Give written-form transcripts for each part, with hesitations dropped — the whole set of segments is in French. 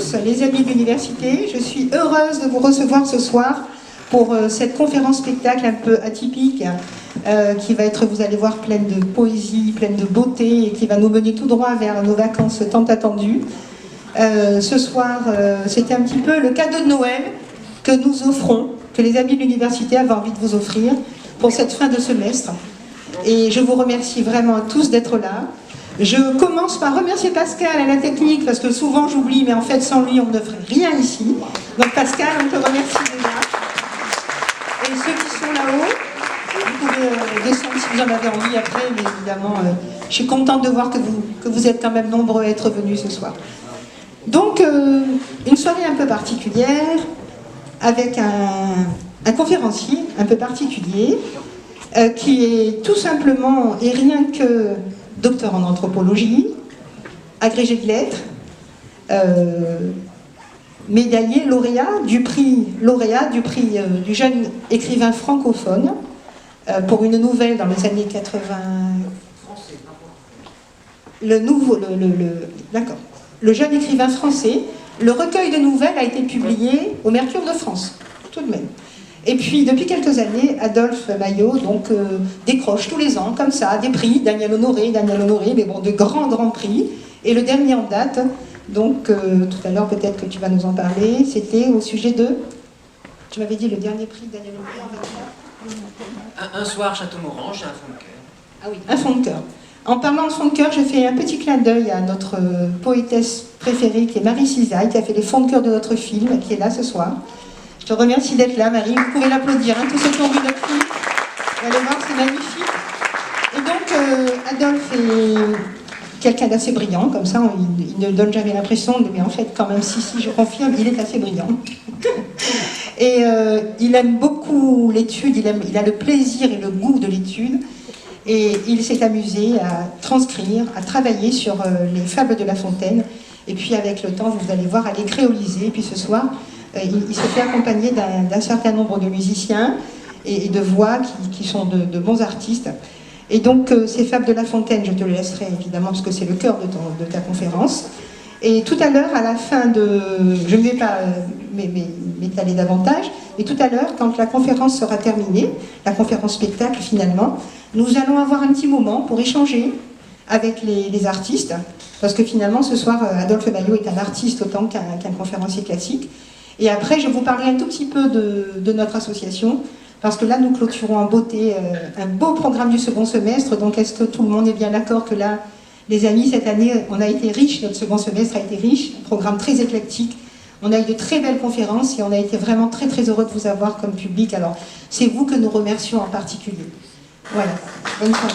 tous, les amis de l'université. Je suis heureuse de vous recevoir ce soir pour cette conférence-spectacle un peu atypique qui va être, vous allez voir, pleine de poésie, pleine de beauté et qui va nous mener tout droit vers nos vacances tant attendues. Ce soir, c'était un petit peu le cadeau de Noël que nous offrons, que les amis de l'université avaient envie de vous offrir pour cette fin de semestre. Et je vous remercie vraiment tous d'être là. Je commence par remercier Pascal à la technique, parce que souvent j'oublie, mais en fait sans lui on ne ferait rien ici. Donc Pascal, on te remercie déjà. Et ceux qui sont là-haut, vous pouvez descendre si vous en avez envie après, mais évidemment, je suis contente de voir que vous êtes quand même nombreux à être venus ce soir. Donc, une soirée un peu particulière, avec un conférencier un peu particulier, qui est tout simplement et rien que docteur en anthropologie, agrégé de lettres, médaillé, lauréat du prix du jeune écrivain francophone pour une nouvelle dans les années 80. Le jeune écrivain français. Le recueil de nouvelles a été publié au Mercure de France, tout de même. Et puis, depuis quelques années, Adolphe Maillot décroche tous les ans, comme ça, des prix, Daniel Honoré, mais bon, de grands prix. Et le dernier en date, donc, tout à l'heure, peut-être que tu vas nous en parler, c'était au sujet de... Tu m'avais dit le dernier prix de Daniel Honoré. Un soir, Château-Morange, un fond de cœur. Ah oui, un fond de cœur. En parlant de fond de cœur, je fais un petit clin d'œil à notre poétesse préférée, qui est Marie Cisaille, qui a fait les fonds de cœur de notre film, qui est là ce soir. Je te remercie d'être là, Marie. Vous pouvez l'applaudir, hein, tous ceux qui ont vu notre film. Vous allez voir, c'est magnifique. Et donc, Adolphe est quelqu'un d'assez brillant, comme ça, il ne donne jamais l'impression, mais en fait, quand même, si, je confirme, il est assez brillant. Et il aime beaucoup l'étude, il a le plaisir et le goût de l'étude. Et il s'est amusé à transcrire, à travailler sur les fables de La Fontaine. Et puis, avec le temps, vous allez voir, à les créoliser. Et puis, ce soir, il se fait accompagner d'un certain nombre de musiciens et de voix qui sont de bons artistes. Et donc, ces fables de La Fontaine, je te le laisserai évidemment, parce que c'est le cœur de ta conférence. Et tout à l'heure, à la fin de... Je ne vais pas m'étaler davantage, mais tout à l'heure, quand la conférence sera terminée, la conférence spectacle finalement, nous allons avoir un petit moment pour échanger avec les artistes, parce que finalement, ce soir, Adolphe Maillot est un artiste autant qu'un conférencier classique. Et après, je vais vous parler un tout petit peu de notre association, parce que là, nous clôturons en beauté un beau programme du second semestre. Donc, est-ce que tout le monde est bien d'accord que là, les amis, cette année, on a été riche, notre second semestre a été riche, un programme très éclectique. On a eu de très belles conférences et on a été vraiment très heureux de vous avoir comme public. Alors, c'est vous que nous remercions en particulier. Voilà, bonne soirée.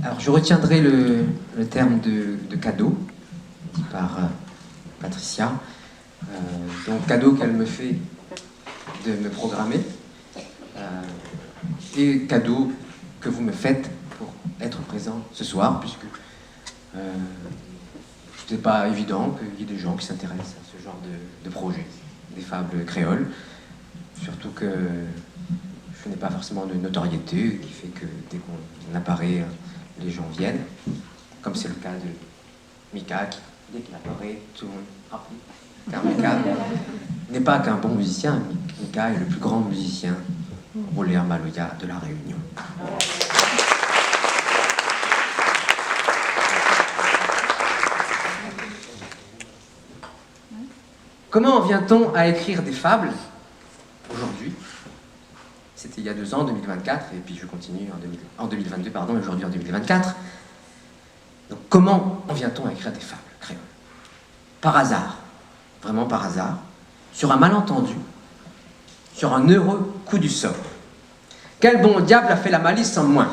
Alors, je retiendrai le terme de cadeau, dit par Patricia. Donc, cadeau qu'elle me fait de me programmer, et cadeau que vous me faites pour être présent ce soir, puisque ce n'est pas évident qu'il y ait des gens qui s'intéressent à ce genre de projet, des fables créoles, surtout que je n'ai pas forcément de notoriété qui fait que dès qu'on apparaît, les gens viennent, comme c'est le cas de Mika, qui, dès qu'il apparaît, tout le monde applaudit. Car Mika n'est pas qu'un bon musicien, Mika est le plus grand musicien Roller Maloya de la Réunion. Comment vient-on à écrire des fables aujourd'hui? C'était il y a 2 ans, 2024, et puis je continue en 2022, pardon, et aujourd'hui en 2024. Donc comment en vient-on à écrire des fables créoles? Par hasard, vraiment par hasard, sur un malentendu, sur un heureux coup du sort. Quel bon diable a fait la malice en moins?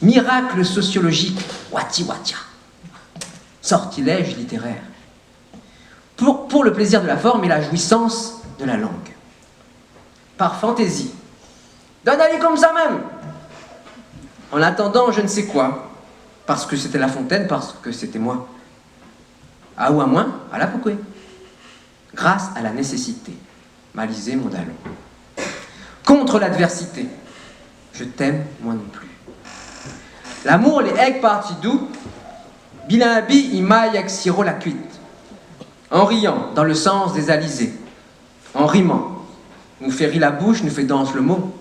Miracle sociologique, wati watia. Sortilège littéraire. Pour le plaisir de la forme et la jouissance de la langue. Par fantaisie. Donne aller comme ça même. En attendant je ne sais quoi. Parce que c'était La Fontaine, parce que c'était moi. à ou à moins, à la Pokoué. Grâce à la nécessité, malisé mon dallon. Contre l'adversité, je t'aime, moi non plus. L'amour, les aigues partis d'où, bilimbi, imaille, siro la cuite. En riant, dans le sens des alizés. En rimant, nous fait rire la bouche, nous fait danse le mot.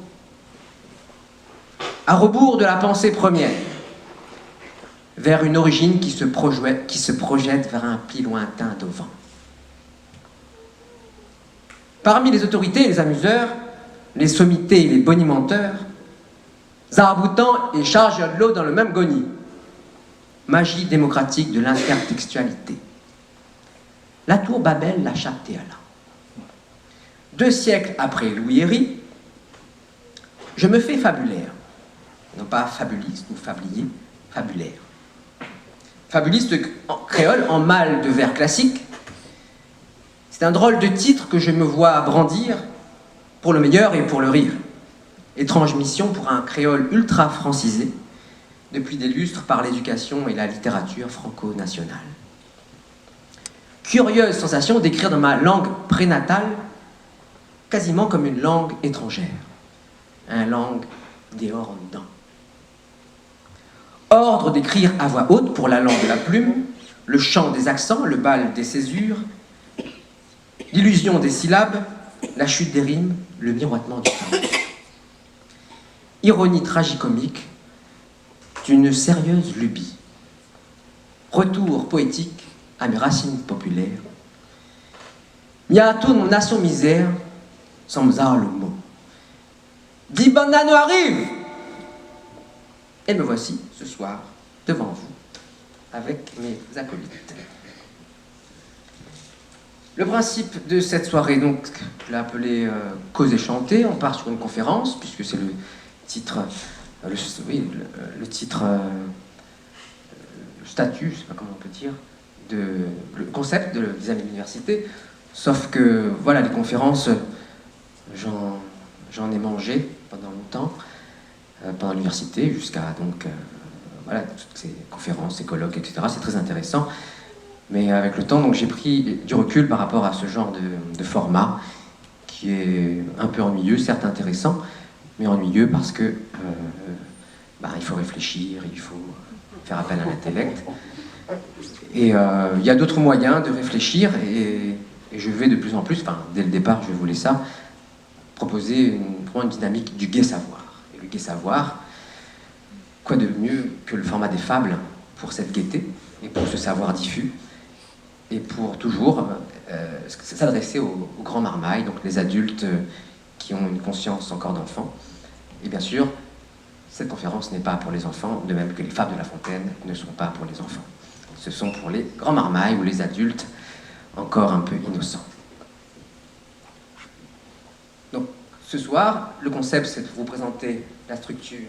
À rebours de la pensée première, vers une origine qui se projette vers un pli lointain d'auvent. Parmi les autorités et les amuseurs, les sommités et les bonimenteurs, zaraboutant et chargeurs de l'eau dans le même goni. Magie démocratique de l'intertextualité. La tour Babel la chapté à là. 2 siècles après Louis Héry, je me fais fabulaire. Non pas fabuliste ou fablier, fabulaire. Fabuliste en créole en mal de vers classique. C'est un drôle de titre que je me vois brandir pour le meilleur et pour le rire. Étrange mission pour un créole ultra francisé, depuis des lustres par l'éducation et la littérature franco-nationale. Curieuse sensation d'écrire dans ma langue prénatale, quasiment comme une langue étrangère. Un langue dehors en dedans. Ordre d'écrire à voix haute pour la langue de la plume, le chant des accents, le bal des césures, l'illusion des syllabes, la chute des rimes, le miroitement du temps. Ironie tragicomique d'une sérieuse lubie. Retour poétique à mes racines populaires. Bientôt mon nation misère, sans me le mot. Dis banano arrive! Et me voici ce soir devant vous, avec mes acolytes. Le principe de cette soirée, donc, je l'ai appelé Cause et chanter. On part sur une conférence, puisque c'est le titre, le titre, le statut, je ne sais pas comment on peut dire, le concept des années d'université. Sauf que, voilà, les conférences, j'en ai mangé pendant longtemps, pendant l'université, jusqu'à donc, voilà, toutes ces conférences, ces colloques, etc. C'est très intéressant. Mais avec le temps, donc, j'ai pris du recul par rapport à ce genre de format qui est un peu ennuyeux, certes intéressant, mais ennuyeux parce que il faut réfléchir, il faut faire appel à l'intellect. Et il y a d'autres moyens de réfléchir et je vais de plus en plus, dès le départ je voulais ça, proposer une dynamique du gai savoir. Et le gai savoir, quoi de mieux que le format des fables pour cette gaieté et pour ce savoir diffus et pour toujours s'adresser aux grands marmailles, donc les adultes qui ont une conscience encore d'enfant. Et bien sûr, cette conférence n'est pas pour les enfants, de même que les fables de La Fontaine ne sont pas pour les enfants. Ce sont pour les grands marmailles ou les adultes encore un peu innocents. Donc, ce soir, le concept, c'est de vous présenter la structure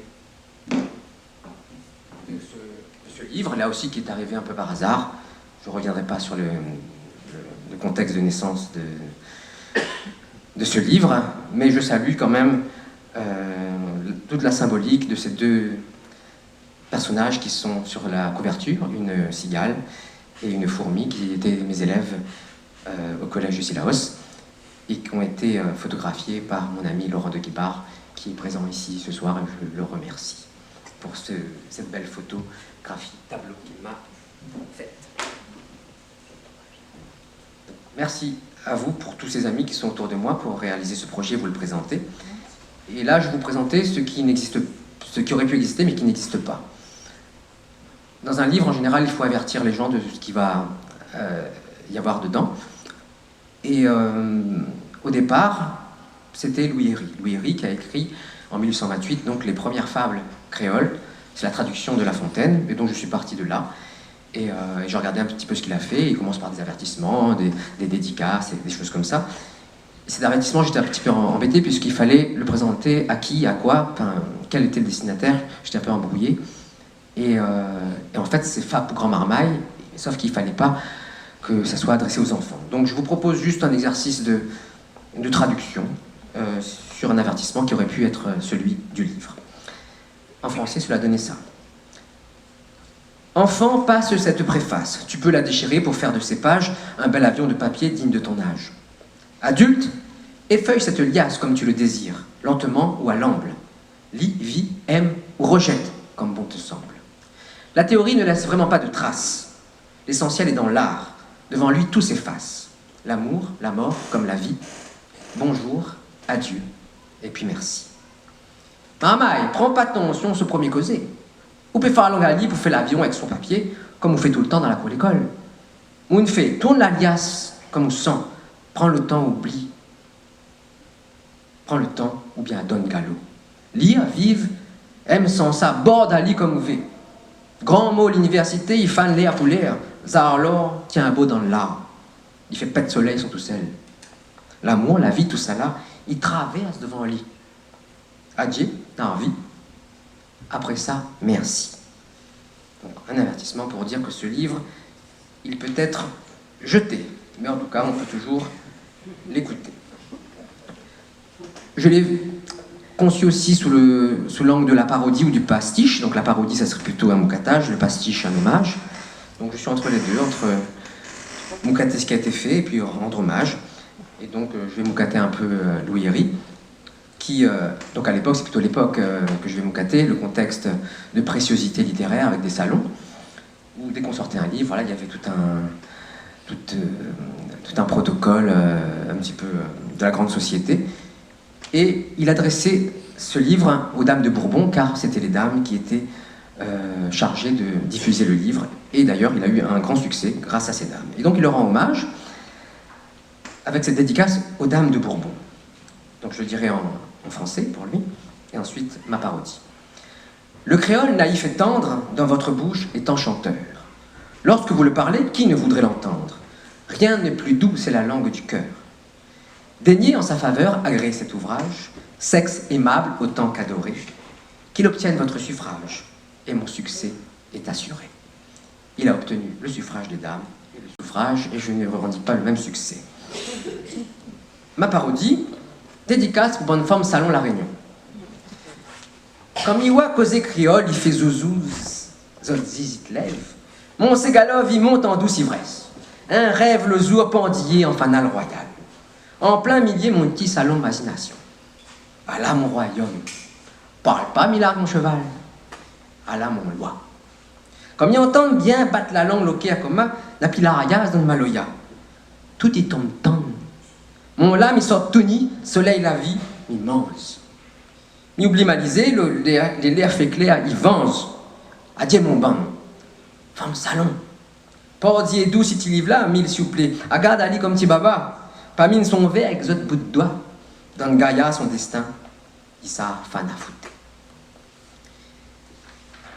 de ce livre, là aussi qui est arrivé un peu par hasard. Je ne reviendrai pas sur le contexte de naissance de ce livre, mais je salue quand même toute la symbolique de ces 2 personnages qui sont sur la couverture, une cigale et une fourmi, qui étaient mes élèves au collège de Sillaos et qui ont été photographiés par mon ami Laurent de Guibard, qui est présent ici ce soir, et je le remercie pour cette belle photographie tableau qu'il m'a faite. Merci à vous pour tous ces amis qui sont autour de moi pour réaliser ce projet, vous le présenter. Et là, je vais vous présenter ce qui aurait pu exister mais qui n'existe pas. Dans un livre, en général, il faut avertir les gens de ce qu'il va y avoir dedans. Et au départ, c'était Louis Héry. Louis Héry qui a écrit en 1828 donc, les premières fables créoles. C'est la traduction de La Fontaine, et donc je suis parti de là. Et j'ai regardé un petit peu ce qu'il a fait. Il commence par des avertissements, des dédicaces, des choses comme ça. Et cet avertissement, j'étais un petit peu embêté puisqu'il fallait le présenter à qui, à quoi, quel était le destinataire. J'étais un peu embrouillé. Et en fait, c'est fable pour grand marmaille, sauf qu'il ne fallait pas que ça soit adressé aux enfants. Donc je vous propose juste un exercice de traduction sur un avertissement qui aurait pu être celui du livre. En français, cela donnait ça. Enfant, passe cette préface. Tu peux la déchirer pour faire de ces pages un bel avion de papier digne de ton âge. Adulte, effeuille cette liasse comme tu le désires, lentement ou à l'amble. Lis, vis, aime ou rejette, comme bon te semble. La théorie ne laisse vraiment pas de traces. L'essentiel est dans l'art. Devant lui, tout s'efface. L'amour, la mort, comme la vie. Bonjour, adieu, et puis merci. Maman, prends pas attention ce premier causé. Ou peut faire la langue à lit pour faire l'avion avec son papier, comme on fait tout le temps dans la cour d'école. Ou une fait, tourne la liasse, comme on sent. Prends le temps, oublie. Prends le temps, ou bien donne galop. Lire, vive, aime sans ça, borde à lit comme ouvé. Grand mot, l'université, il fan l'air pour l'air. Zarlor tient un beau dans l'art. Il fait pète soleil sur tout seul. L'amour, la vie, tout ça là, il traverse devant le lit. Adieu, t'as envie. Après ça, merci. Donc, un avertissement pour dire que ce livre, il peut être jeté. Mais en tout cas, on peut toujours l'écouter. Je l'ai conçu aussi sous l'angle de la parodie ou du pastiche. Donc la parodie, ça serait plutôt un moucatage, le pastiche, un hommage. Donc je suis entre les deux, entre moucater ce qui a été fait et puis rendre hommage. Et donc je vais moucater un peu Louis Héry, qui, donc à l'époque, c'est plutôt l'époque que je vais moucater, le contexte de préciosité littéraire avec des salons, où dès qu'on sortait un livre, voilà, il y avait tout un protocole un petit peu de la grande société. Et il adressait ce livre aux dames de Bourbon, car c'était les dames qui étaient chargées de diffuser le livre. Et d'ailleurs, il a eu un grand succès grâce à ces dames. Et donc, il leur rend hommage avec cette dédicace aux dames de Bourbon. Donc, je le dirai en français pour lui, et ensuite ma parodie. Le créole naïf et tendre dans votre bouche est enchanteur. Lorsque vous le parlez, qui ne voudrait l'entendre? Rien n'est plus doux, c'est la langue du cœur. Daignez en sa faveur agréer cet ouvrage, sexe aimable autant qu'adoré, qu'il obtienne votre suffrage, et mon succès est assuré. Il a obtenu le suffrage des dames et le suffrage, et je ne revendique pas le même succès. Ma parodie, dédicace pour bonne forme Salon La Réunion. Comme Iwa causé criole, il fait zouzouz, zolziz, il lève. Mon ségalov, il monte en douce ivresse. Un rêve le jour pendillé en fanal royal. En plein milieu, mon petit salon machination. Voilà mon royaume. Parle pas, Millard, mon cheval. Voilà mon loi. Comme y entendent bien battre la langue loquée à coma, la pilarayas dans le maloya. Tout y tombe tendre. Mon lame, il sort tout ni, soleil la vie, il mange. Il oublie malisé, les lairs fait clair, il venge. Adieu mon ban. Femme salon. Pordi et doux si tu livres là, mille s'il vous plaît. Agarde Ali comme petit baba. Pas mine son verre avec autres bout de doigt. Dans le Gaïa, son destin, il s'en fan à foutre.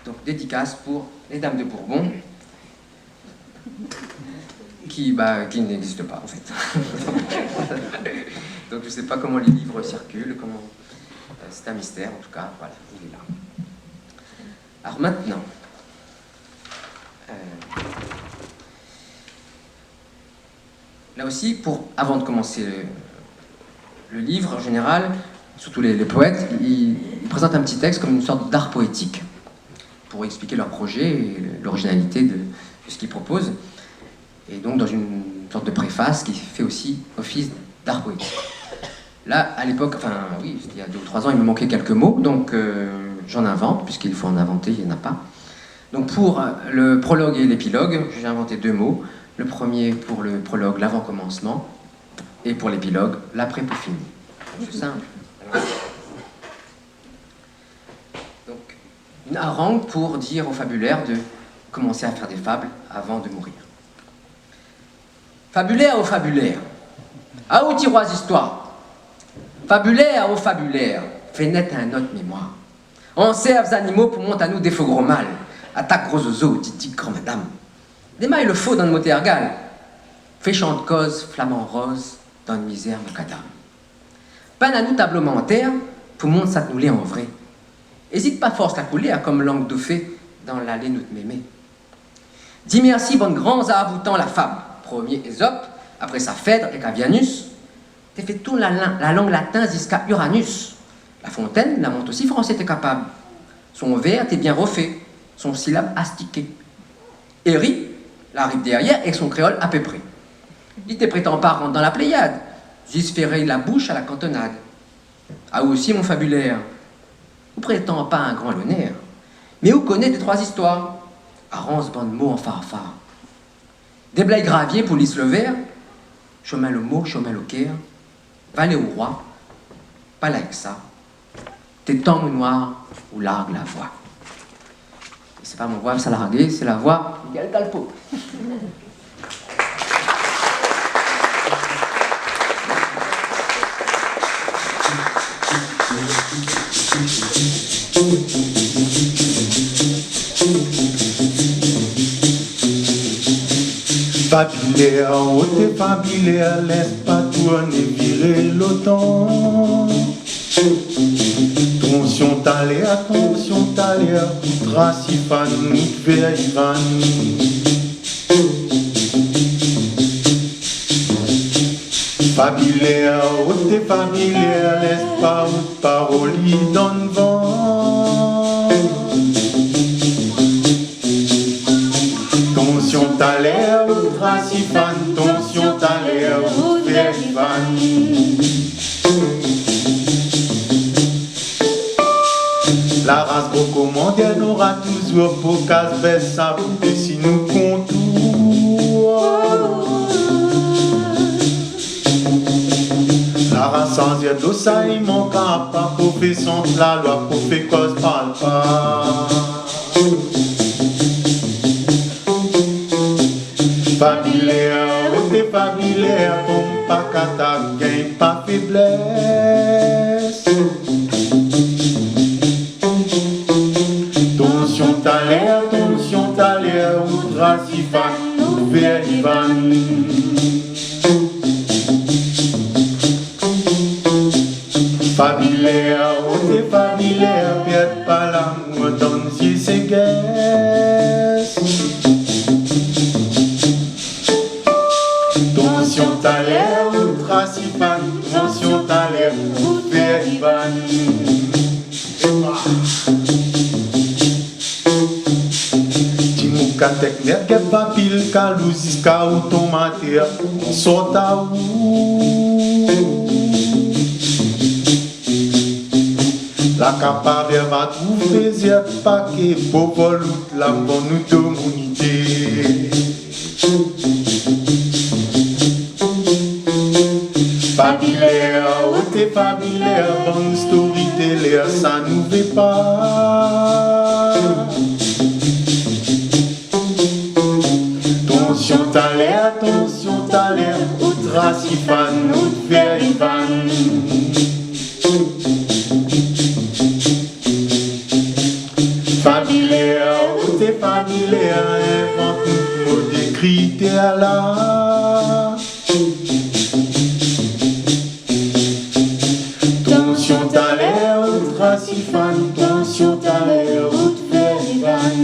Donc, dédicace pour les dames de Bourbon, qui n'existent pas en fait. Donc, je ne sais pas comment les livres circulent, comment. C'est un mystère en tout cas, voilà, il est là. Alors maintenant. Là aussi, avant de commencer le livre, en général, surtout les poètes, ils présentent un petit texte comme une sorte d'art poétique pour expliquer leur projet et l'originalité de ce qu'ils proposent. Et donc dans une sorte de préface qui fait aussi office d'art poétique. Là, à l'époque, enfin oui, il y a 2 ou 3 ans, il me manquait quelques mots, donc j'en invente, puisqu'il faut en inventer, il n'y en a pas. Donc pour le prologue et l'épilogue, j'ai inventé 2 mots. Le premier pour le prologue, l'avant-commencement, et pour l'épilogue, l'après-pour-fini. C'est simple. Donc, une harangue pour dire au fabulaire de commencer à faire des fables avant de mourir. Fabulaire au fabulaire, à où tiroirs histoires. Fabulaire au fabulaire, fait naître un autre mémoire. On serve animaux pour monter à nous des faux gros mâles. Attaque gros oiseaux, dit grand madame. Démaille le faux dans le mot tergal. Fait chant de cause, flamant rose, dans une misère macadam. Peine à nous tableau en terre, pour monde ça nous l'est en vrai. Hésite pas force la couler, comme langue d'offé, dans l'allée nous te mémé. Dis merci, bonne grands avoutant la fable. Premier Ésope, après sa Phèdre et Cavianus. T'es fait tourner la langue latine jusqu'à Uranus. La Fontaine, la monte aussi français t'es capable. Son vers t'es bien refait, son syllabe astiqué. Et Ri, l'arrive derrière, avec son créole à peu près. Il te prétend pas rentrer dans la Pléiade, juste ferrer la bouche à la cantonade. Ah aussi mon fabulaire, vous prétend pas un grand l'honneur, mais vous connaissez des trois histoires. Arrange bande mots en farfare. Des blagues graviers pour l'isle vert, chemin le mot, chemin le caire, valet au roi, pas là que ça. T'es temps noir ou largue la voix. C'est pas mon voix salargué, c'est la voix Miguel Calpo. Fabilaire, oh t'es fabilaire, laisse pas tourner, virer l'automne. Attention t'as l'air, Tracifan, vers Ivan. Fabilaire, oh t'es fabilaire, laisse pas une parole dans le vent. Tension t'as l'air, Tracifan, tension t'as l'air, vers Ivan. La race brocomondienne n'aura toujours pour casse-baisse à bouter si nous contours. La race sans yeux d'ossa, il manque à pas pour faire sans la loi, pour faire cause parle pas. Fabilaire, oh t'es fabilaire, tombe pas qu'à gagne pas faiblesse. Tension t'as l'air, ou Tracifan, ou vers Ivan. Fabilaire, oh t'es fabilaire, perd pas l'amour, donne si c'est guesse. Tension t'as l'air, ou Tracifan, tension t'as l'air, ou vers Ivan. Katek net ke papil kalousis ka ou tomate on sota ou la capare va trouver zet paquet pour volut la bonne communauté. Fabilaire, oh t'es fabilaire, bonne storyteller, ça nous fait pas. Attention t'as l'air, ou Tracifan, ou vers Ivan. Fabilaire, oh t'es fabilaire, invente tout mot d'écrit t'es à la. Tension t'as l'air, ou Tracifan, tension t'as l'air, ou vers Ivan.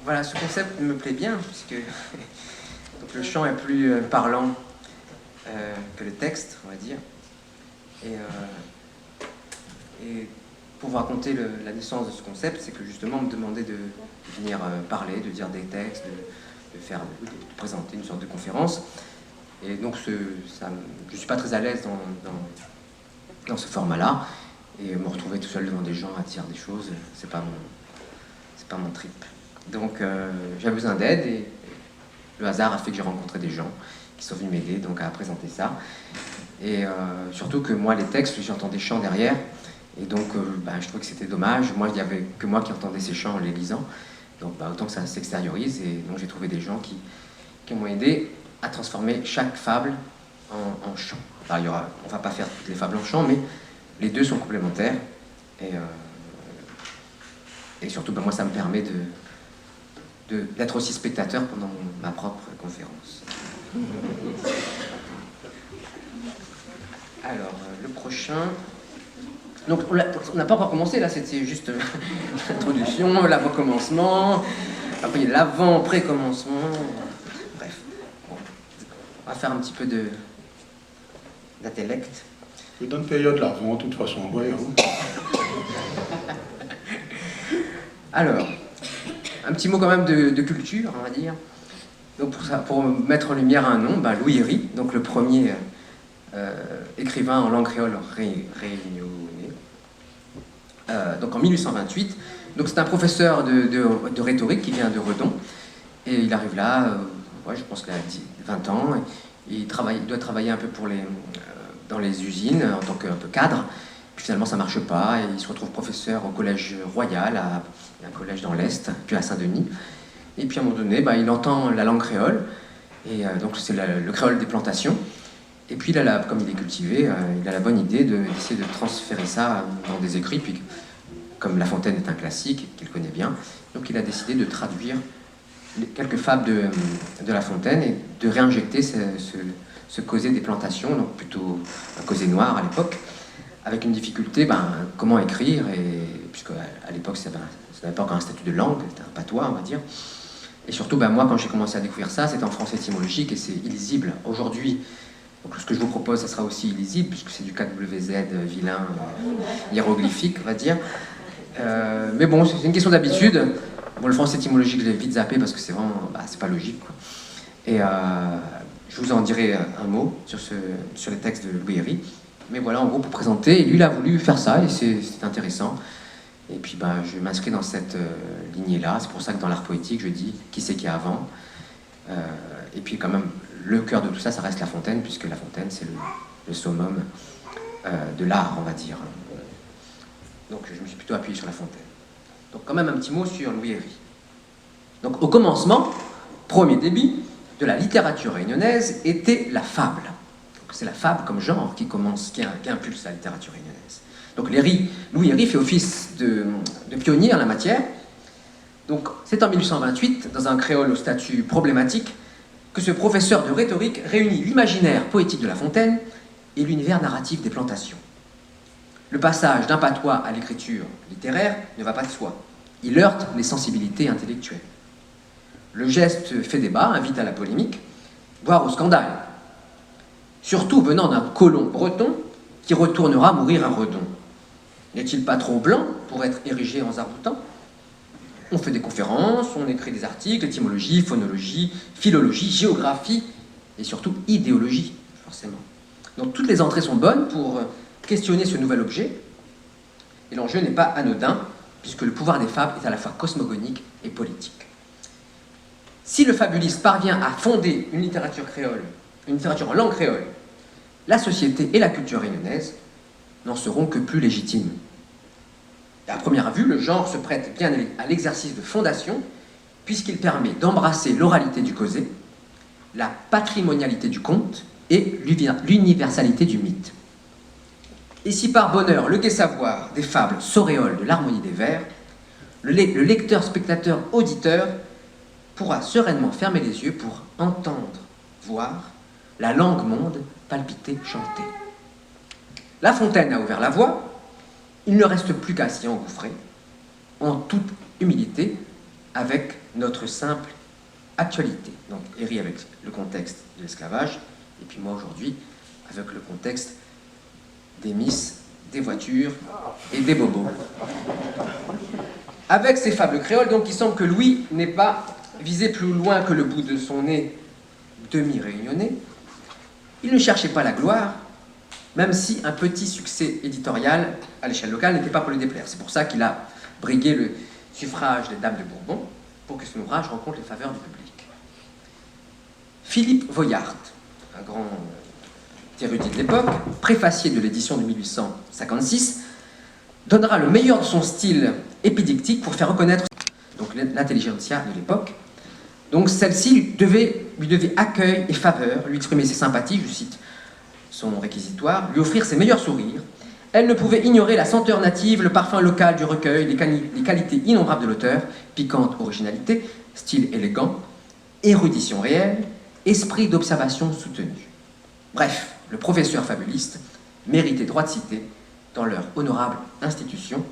Voilà, ce concept me plaît bien, puisque donc, le chant est plus parlant que le texte, on va dire. Et pour vous raconter la naissance de ce concept, c'est que justement on me demandait de venir parler, de dire des textes, de présenter une sorte de conférence. Et donc je ne suis pas très à l'aise dans ce format-là. Et me retrouver tout seul devant des gens à dire des choses, c'est pas mon trip. Donc j'avais besoin d'aide et le hasard a fait que j'ai rencontré des gens qui sont venus m'aider donc à présenter ça. Et surtout que moi les textes, j'entends des chants derrière et donc je trouvais que c'était dommage. Moi il n'y avait que moi qui entendais ces chants en les lisant, donc autant que ça s'extériorise. Et donc j'ai trouvé des gens qui m'ont aidé à transformer chaque fable en chant. Alors on va pas faire toutes les fables en chant, mais les deux sont complémentaires et surtout moi ça me permet d'être aussi spectateur pendant ma propre conférence. Alors, le prochain... Donc, on n'a pas encore commencé, là, c'était juste l'introduction, l'avant-commencement, après il y a l'avant-pré-commencement, bref. Bon. On va faire un petit peu d'intellect. C'est dans une période l'avant, de toute façon, voyons. Alors, un petit mot quand même de culture, on va dire. Donc pour mettre en lumière un nom, Louis Héry, donc le premier écrivain en langue créole réunionnais, donc en 1828. Donc c'est un professeur de rhétorique qui vient de Redon, et il arrive là, je pense qu'il a 20 ans, et il doit travailler un peu dans les usines en tant que un peu cadre. Puis finalement ça marche pas, et il se retrouve professeur au collège royal, un collège dans l'Est, puis à Saint-Denis. Et puis à un moment donné, il entend la langue créole, et donc c'est le créole des plantations. Et puis comme il est cultivé, il a la bonne idée d'essayer de transférer ça dans des écrits. Puis comme La Fontaine est un classique qu'il connaît bien, donc il a décidé de traduire quelques fables de La Fontaine et de réinjecter ce causé des plantations, donc plutôt un causé noir à l'époque, avec une difficulté, comment écrire, puisque à l'époque ça n'avait pas encore un statut de langue, c'était un patois, on va dire. Et surtout, moi, quand j'ai commencé à découvrir ça, c'était en français étymologique et c'est illisible. Aujourd'hui, donc ce que je vous propose, ça sera aussi illisible, puisque c'est du KWZ vilain, hiéroglyphique, on va dire. Mais bon, c'est une question d'habitude. Bon, le français étymologique, je l'ai vite zappé parce que c'est vraiment, c'est pas logique, quoi. Et je vous en dirai un mot sur les textes de Louis Héry. Mais voilà, en gros, pour présenter, et lui, il a voulu faire ça, et c'est intéressant. Et puis, je m'inscris dans cette lignée-là. C'est pour ça que dans l'art poétique, je dis qui c'est qui est avant. Et puis, quand même, le cœur de tout ça, ça reste La Fontaine, puisque La Fontaine, c'est le summum de l'art, on va dire. Donc, je me suis plutôt appuyé sur La Fontaine. Donc, quand même, un petit mot sur Louis Héry. Donc, au commencement, premier début de la littérature réunionnaise était la fable. C'est la fable comme genre qui impulse la littérature réunionnaise. Donc Louis Héry fait office de pionnier en la matière. Donc c'est en 1828, dans un créole au statut problématique, que ce professeur de rhétorique réunit l'imaginaire poétique de La Fontaine et l'univers narratif des plantations. Le passage d'un patois à l'écriture littéraire ne va pas de soi. Il heurte les sensibilités intellectuelles. Le geste fait débat, invite à la polémique, voire au scandale. Surtout venant d'un colon breton qui retournera mourir à Redon. N'est-il pas trop blanc pour être érigé en Zarboutan? On fait des conférences, on écrit des articles, étymologie, phonologie, philologie, géographie et surtout idéologie, forcément. Donc toutes les entrées sont bonnes pour questionner ce nouvel objet. Et l'enjeu n'est pas anodin, puisque le pouvoir des fables est à la fois cosmogonique et politique. Si le fabuliste parvient à fonder une littérature créole, une littérature en langue créole, la société et la culture réunionnaise n'en seront que plus légitimes. Et à première vue, le genre se prête bien à l'exercice de fondation, puisqu'il permet d'embrasser l'oralité du causé, la patrimonialité du conte et l'universalité du mythe. Et si par bonheur le gai savoir des fables s'auréole de l'harmonie des vers, le lecteur, spectateur, auditeur pourra sereinement fermer les yeux pour entendre, voir la langue monde palpiter, chanter. La Fontaine a ouvert la voie, il ne reste plus qu'à s'y engouffrer, en toute humilité, avec notre simple actualité. Donc Héry avec le contexte de l'esclavage, et puis moi aujourd'hui avec le contexte des miss, des voitures et des bobos. Avec ces fables créoles, donc, il semble que Louis n'ait pas visé plus loin que le bout de son nez demi-réunionnais. Il ne cherchait pas la gloire, même si un petit succès éditorial à l'échelle locale n'était pas pour lui déplaire. C'est pour ça qu'il a brigué le suffrage des dames de Bourbon, pour que son ouvrage rencontre les faveurs du public. Philippe Voyart, un grand érudit de l'époque, préfacier de l'édition de 1856, donnera le meilleur de son style épidictique pour faire reconnaître donc l'intelligentsia de l'époque. Donc celle-ci lui devait accueil et faveur, lui exprimer ses sympathies, je cite son réquisitoire, lui offrir ses meilleurs sourires. Elle ne pouvait ignorer la senteur native, le parfum local du recueil, les qualités innombrables de l'auteur, piquante originalité, style élégant, érudition réelle, esprit d'observation soutenu. Bref, le professeur fabuliste méritaient droit de cité dans leur honorable institution,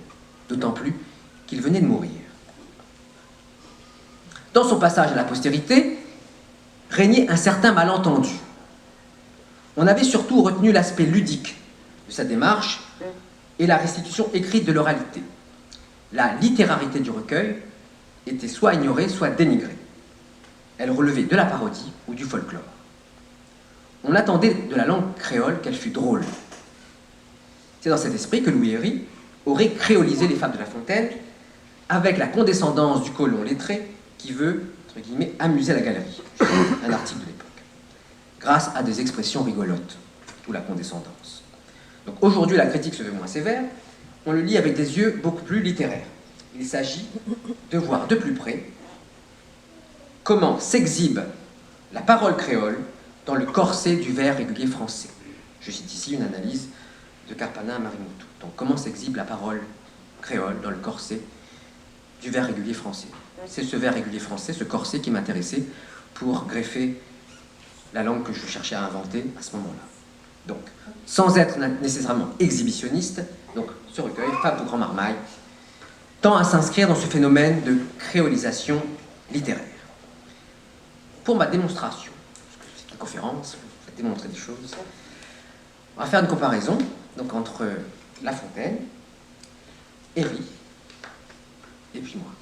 d'autant plus qu'il venait de mourir. Dans son passage à la postérité, régnait un certain malentendu. On avait surtout retenu l'aspect ludique de sa démarche et la restitution écrite de l'oralité. La littérarité du recueil était soit ignorée, soit dénigrée. Elle relevait de la parodie ou du folklore. On attendait de la langue créole qu'elle fût drôle. C'est dans cet esprit que Louis Herry aurait créolisé les fables de La Fontaine avec la condescendance du colon lettré qui veut, entre guillemets, amuser la galerie. Un article de l'époque. Grâce à des expressions rigolotes, ou la condescendance. Donc aujourd'hui, la critique se veut moins sévère, on le lit avec des yeux beaucoup plus littéraires. Il s'agit de voir de plus près comment s'exhibe la parole créole dans le corset du vers régulier français. Je cite ici une analyse de Carpana à Marimoutou. Donc comment s'exhibe la parole créole dans le corset du vers régulier français. C'est ce vers régulier français, ce corset qui m'intéressait pour greffer la langue que je cherchais à inventer à ce moment-là. Donc, sans être nécessairement exhibitionniste, donc ce recueil, Fable pour Grand Marmaille, tend à s'inscrire dans ce phénomène de créolisation littéraire. Pour ma démonstration, parce que c'est une conférence, je vais démontrer des choses, on va faire une comparaison donc, entre La Fontaine, Herry, et puis moi.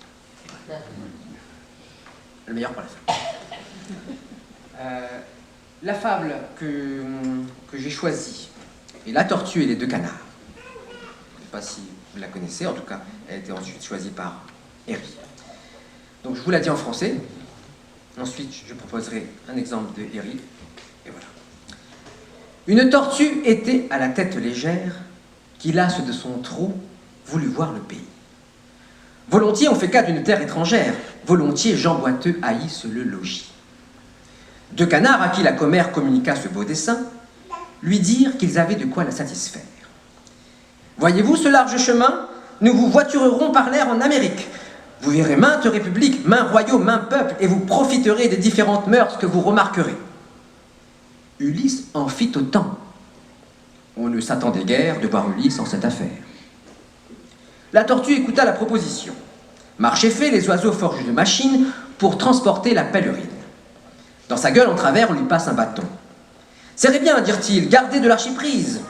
Le meilleur pour la fin. La fable que j'ai choisie est La Tortue et les deux canards. Je ne sais pas si vous la connaissez, en tout cas, elle a été ensuite choisie par Herry. Donc je vous la dis en français. Ensuite, je proposerai un exemple de Herry. Et voilà. Une tortue était à la tête légère, qui lasse de son trou voulut voir le pays. Volontiers on fait cas d'une terre étrangère, volontiers Jean Boiteux haïssent le logis. Deux canards à qui la commère communiqua ce beau dessein, lui dirent qu'ils avaient de quoi la satisfaire. Voyez-vous ce large chemin? Nous vous voiturerons par l'air en Amérique. Vous verrez maintes républiques, maints royaumes, maints peuples, et vous profiterez des différentes mœurs que vous remarquerez. Ulysse en fit autant. On ne s'attendait guère de voir Ulysse en cette affaire. La tortue écouta la proposition. Marche est fait, les oiseaux forgent une machine pour transporter la pèlerine. Dans sa gueule en travers, on lui passe un bâton. Serrez bien, dirent-ils, gardez de l'archiprise.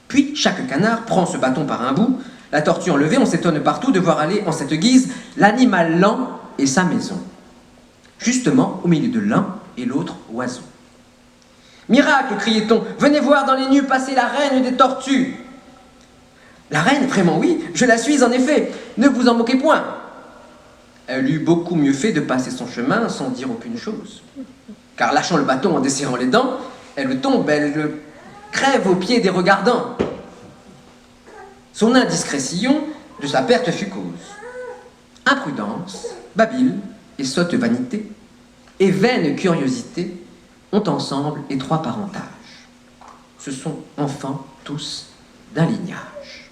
Puis chaque canard prend ce bâton par un bout. La tortue enlevée, on s'étonne partout de voir aller en cette guise l'animal lent et sa maison. Justement, au milieu de l'un et l'autre oiseau. Miracle, criait-on, venez voir dans les nues passer la reine des tortues. La reine, vraiment oui, je la suis en effet, ne vous en moquez point. Elle eut beaucoup mieux fait de passer son chemin sans dire aucune chose. Car lâchant le bâton en desserrant les dents, elle tombe, elle crève aux pieds des regardants. Son indiscrétion de sa perte fut cause. Imprudence, babile et sotte vanité, et vaine curiosité ont ensemble étroit parentage. Ce sont enfants tous d'un lignage.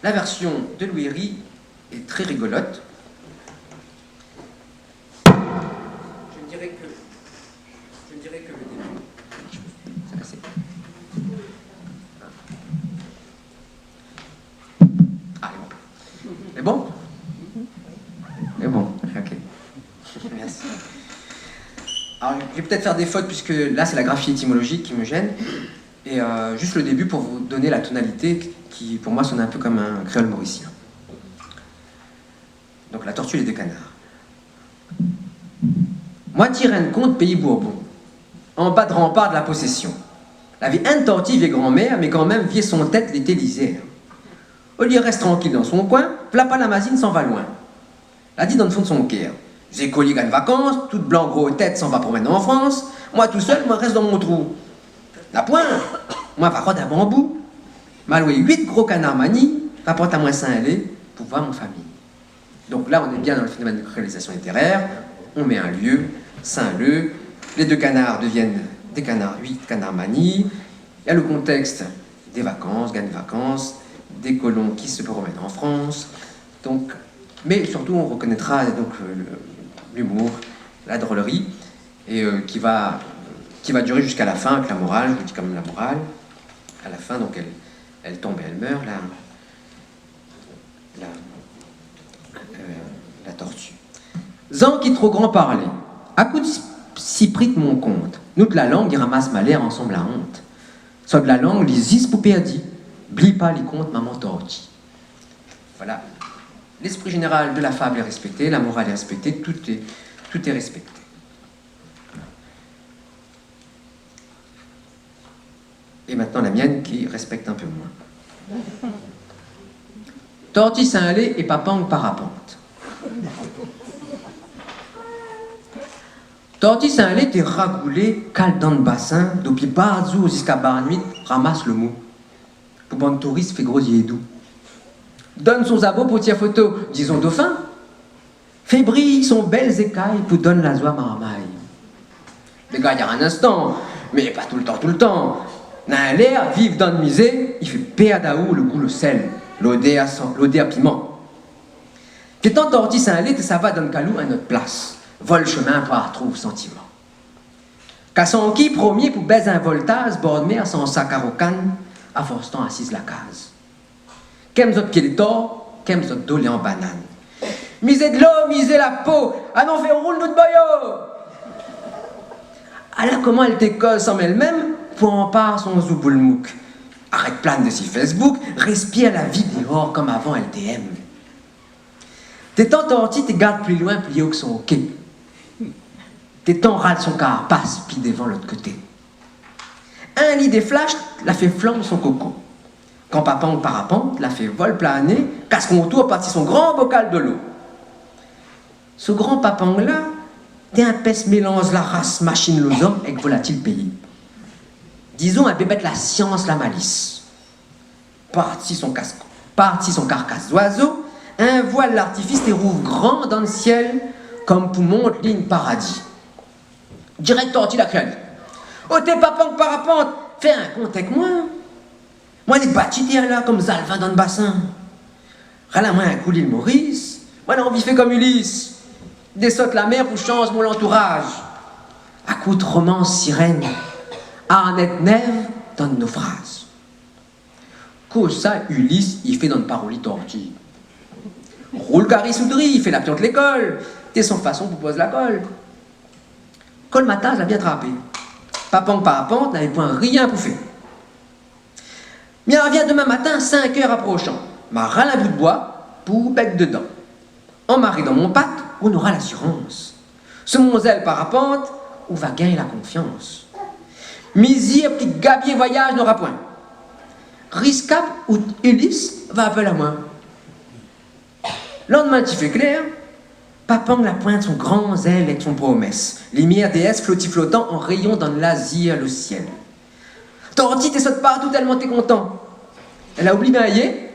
La version de Louis Herry est très rigolote. Je ne dirais que le début. Ça va, c'est... Ah, c'est bon. C'est bon, ok. Merci. Alors, je vais peut-être faire des fautes puisque là, c'est la graphie étymologique qui me gêne. Et juste le début pour vous donner la tonalité qui, pour moi, sonne un peu comme un créole mauricien. Donc, la tortue et les deux canards. Moitié reine comte pays Bourbon, en bas de rempart de la possession. La vie intentive et grand-mère, mais quand même vieux son tête l'été lisière. Au lieu reste tranquille dans son coin, v'là pas la masine s'en va loin. La dit dans le fond de son cœur. J'ai collier gagne vacances, toute blanc gros tête s'en va promener en France, moi tout seul, moi reste dans mon trou. La pointe, moi va rôder à bambou, m'a loué 8 gros canards mani, rapporte à moi Saint-Hélé pour voir mon famille. Donc là, on est bien dans le phénomène de réalisation littéraire, on met un lieu, Saint-Leu, les deux canards deviennent des canards, 8 canards mani, il y a le contexte des vacances, gagne vacances, des colons qui se promènent en France, donc, mais surtout on reconnaîtra donc l'humour, la drôlerie, et qui va qui va durer jusqu'à la fin, avec la morale, je vous dis quand même la morale. À la fin, donc elle tombe et elle meurt, la tortue. Zan qui trop grand parler, à coup de cyprite mon compte, nous de la langue, il ramasse ma l'air ensemble la honte. Soit de la langue, les 10 poupées a dit, blie pas les comptes, maman tortue. Voilà. L'esprit général de la fable est respecté, la morale est respectée, tout est respecté. Et maintenant la mienne qui respecte un peu moins. Tortue Saint-Lé et Papang Parapente. Tortue Saint-Lé t'est ragoulé, cale dans le bassin, depuis Barzou jusqu'à Barnuit, ramasse le mot. Pour bon touriste fait grosier doux. Donne son zabot pour tirer photo, disons dauphin. Fait brille son belles écailles pour donne la joie marmaille. Les gars, il y a un instant, mais pas tout le temps. Dans l'air, vive dans le misé, il fait péadaou le goût, le sel, l'odé à piment. T'étant Tortue Saint-Lé, ça va dans le calou à notre place. Vole chemin pour retrouver sentiment. Qu'à son qui premier pour baiser un voltage, bord de mer sans sac à rocane, à force temps assise la case. Qu'aime zot pied les torts, qu'aime zot dolé en banane. Misez de l'eau, misez la peau, ah non, fait roule notre boyau. Alors comment elle t'école sans elle-même, pour en part son zouboulmouk. Arrête plane de si Facebook, respire la vie dehors comme avant LTM. T'es tant tortue, t'es garde plus loin, plus haut que son quai. T'es tant râle son carapace, puis devant l'autre côté. Un lit des flashs, la fait flambe son coco. Quand Papang Parapente, la fait vol planer, casse qu'on tour parti son grand bocal de l'eau. Ce grand Papang-là, t'es un peste mélange la race machine les hommes avec volatile pays. Disons un bébête la science, la malice. Parti son carcasse d'oiseau, un voile l'artifice et rouvre grand dans le ciel, comme pour monter ligne paradis. Direct tortue la crème. Oh t'es Papang Parapente, fais un compte avec moi. Moi les battus terre là comme Zalvin dans le bassin. Rala moi un coup l'île Maurice, moi l'envie fait comme Ulysse. Dessaute la mer pour change mon entourage. À coup de romance sirène, Arnette Nève donne nos phrases. Qu'au ça, Ulysse, il fait dans le paroli tortue. Roule Carré Soudry, il fait la piante l'école. T'es son façon pour poser la colle. Col matin, je l'ai bien attrapé. Papang Parapente n'avait point rien pour faire. Bien, revient demain matin, 5 heures approchant. M'a râle un bout de bois pour bec dedans. Emmarré dans mon patte, on aura l'assurance. Ce mon zèle Parapente, on va gagner la confiance. Misir, petit gabier voyage n'aura point. Riscap ou Ulysse va appeler à moi. Lendemain, tu fais clair, Papang la pointe son grand zèle avec son promesse. Lumière déesse flottant en rayon dans l'azir le ciel. Tortue t'es saute partout tellement t'es content. Elle a oublié mailler,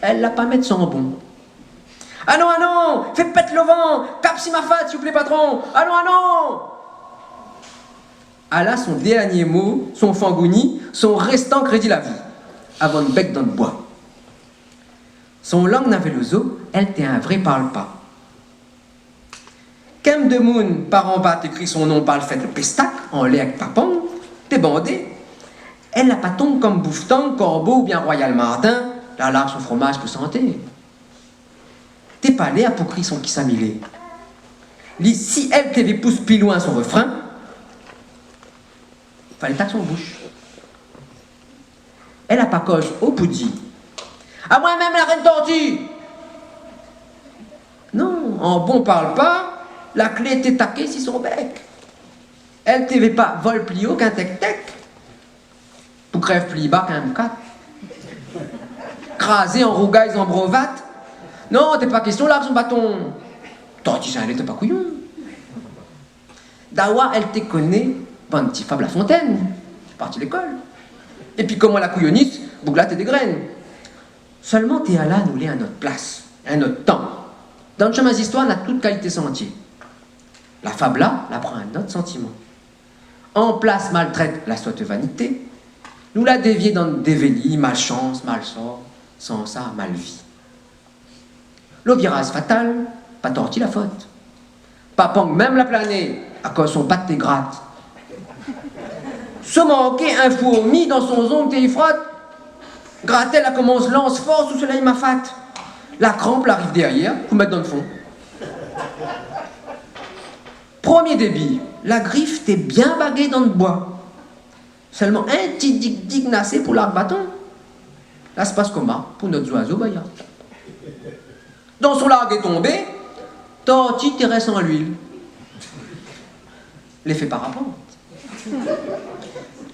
elle l'a pas mettre son bon. Ah non, fais pète le vent, cap si ma fat, s'il vous plaît patron. Ah non. Allah son dernier mot, son fangouni, son restant crédit la vie, avant de bec dans le bois. Son langue n'avait le zoo, elle t'est un vrai parle pas. Kem de Moon, par en bas, t'écris son nom par le fait le pestac, en lait avec Papang, t'es bandé. Elle n'a pas tombe comme Bouffetang, Corbeau ou bien Royal Martin, la large son fromage pour santé. T'es pas allé à pour crier son qui s'amilé. Si elle t'avait pousse plus loin son refrain, fallait taire son bouche. Elle a pas coche au poudis. À moi-même la reine tortue. Non, en bon parle pas, la clé était taquée si son bec. Elle t'avait pas vol plio qu'un tec-tec. Pour crève pli bas qu'un M4. Crasé en rougailles en brovate. Non, t'es pas question là son bâton. Tortue Saint-Lé, t'es pas couillon. Dawa, elle te connaît, bonne petite fable à fontaine, partie de l'école. Et puis comment la couillonniste, bouglate et des graines. Seulement t'es à là nous à notre place, à notre temps. Dans le chemin d'histoire, on a toute qualité sentier. La fable là, la prend un autre sentiment. En place maltraite la sotte vanité, nous la dévier dans le dévéli, malchance, malsort, sans ça, malvie. Le virage fatal, pas tortue la faute. Papang même la planée, à cause son patte des grattes. Se manquer un fourmi dans son ongle et il frotte. Gratel a commence lance fort sous soleil mafat. La crampe l'arrive derrière, vous mettre dans le fond. Premier débit, la griffe t'est bien baguée dans le bois. Seulement un petit dignacé pour l'arc-bâton. Là se passe comment pour notre oiseau Baya. Dans son largue est tombé, Torti terrestre en l'huile. L'effet parapente.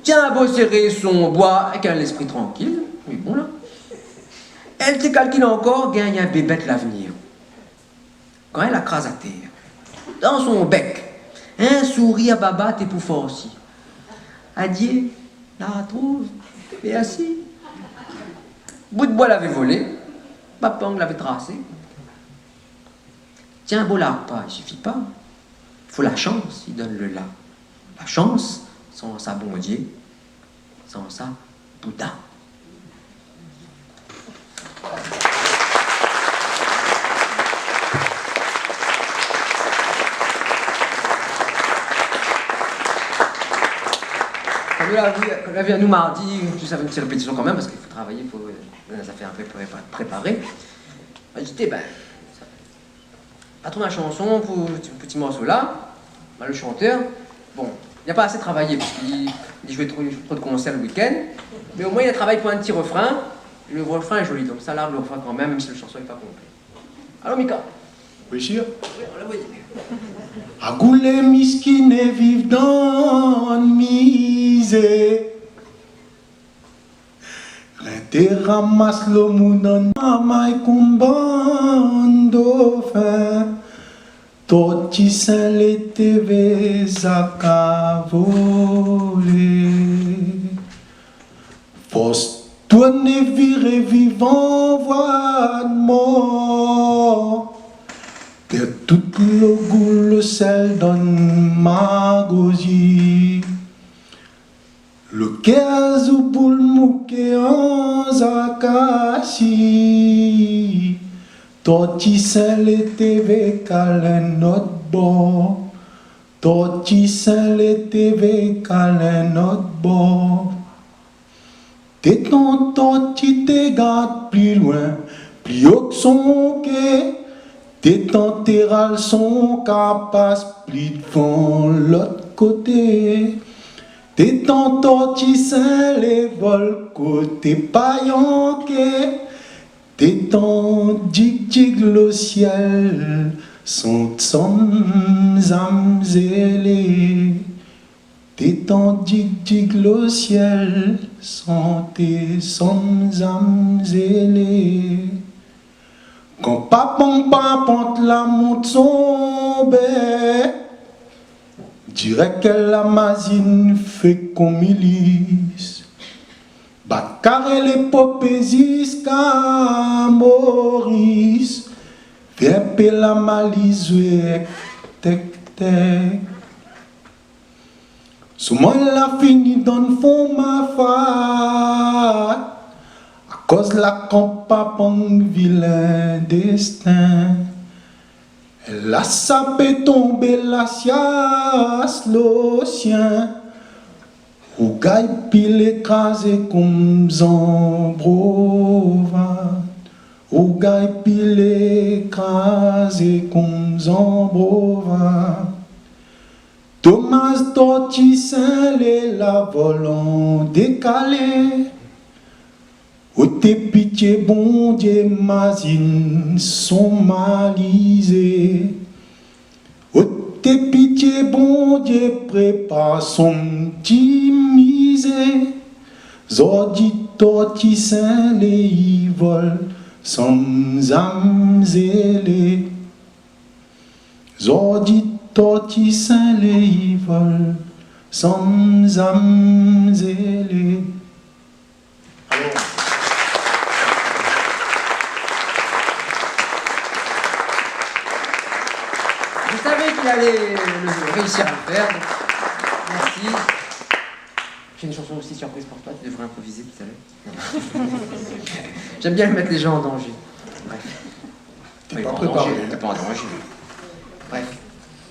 Tiens, beau serrer son bois avec un esprit tranquille. Oui, bon là. Elle te calcule encore, gagne un bébête l'avenir. Quand elle accrase à terre, dans son bec, un sourire à baba t'es pour fort aussi. Adieu, la trouve, et assis. Bout de bois l'avait volé, Papang l'avait tracé. Tiens, beau l'arc pas, il suffit pas. Faut la chance, il donne le là. La chance, sans ça bon Dieu, sans ça Bouddha. Quand elle vient nous mardi, je savais une petite répétition quand même parce qu'il faut travailler, il faut ça fait un peu préparer. Je dis, ben, pas trop ma chanson pour ce petit morceau là. Ben, le chanteur, bon, il n'a pas assez travaillé parce qu'il jouait trop de concerts le week-end, mais au moins il a travaillé pour un petit refrain. Le refrain est joli, donc ça largue le refrain quand même si le chanson n'est pas complet. Alors Mika. Oui, sûr. Oui, on l'a voyé. Agoulé miskine vivent dans misère. Rete ramasse le monde en maille kumbando fin. Toti saint les TV zakavole. Fos tourner virer vivant voie de mort. De tout le goût, le sel donne ma gauzie. Le quinze ou boule mouquet en zakassi. Toti saint les TV calent notre bord. Toti saint les TV calent notre bord. T'es ton toti te garde plus loin, plus haut que son quai. T'es ton terral son capace plus devant l'autre côté. T'es ton toti saint les vols côté payanqué. T'es ton dig le ciel sont âmes zélés. T'es ton dig le ciel sont âmes zélés. Quand papon papante la monte son bec, dirait qu'elle la mazine fait comme Ulysse. Baccaré les popésis qu'à Maurice, fait un peu la malise, tec tec. Souvent elle a fini dans le fond ma fat. Cause la campagne vilain destin. Elle a sapé tomber la siasse l'océan. Ou gaille pile écrasé comme Zambrova. Ou gaille pile écrasé comme Zambrova. Thomas Torti Saint la volant décalé. Ô tes pitié, bon Dieu, mazine sont malisées. Ô tes pitié, bon Dieu, prépare son timisé. Zordi Torti Saint les vols sans âmes zélées. Zordi Torti Saint les vols sans âmes zélées. Je savais qu'il allait réussir à le faire. Donc, merci. J'ai une chanson aussi surprise pour toi, tu devrais improviser tout à l'heure. J'aime bien mettre les gens en danger. Bref. T'es pas préparé. T'es pas en danger. Bref.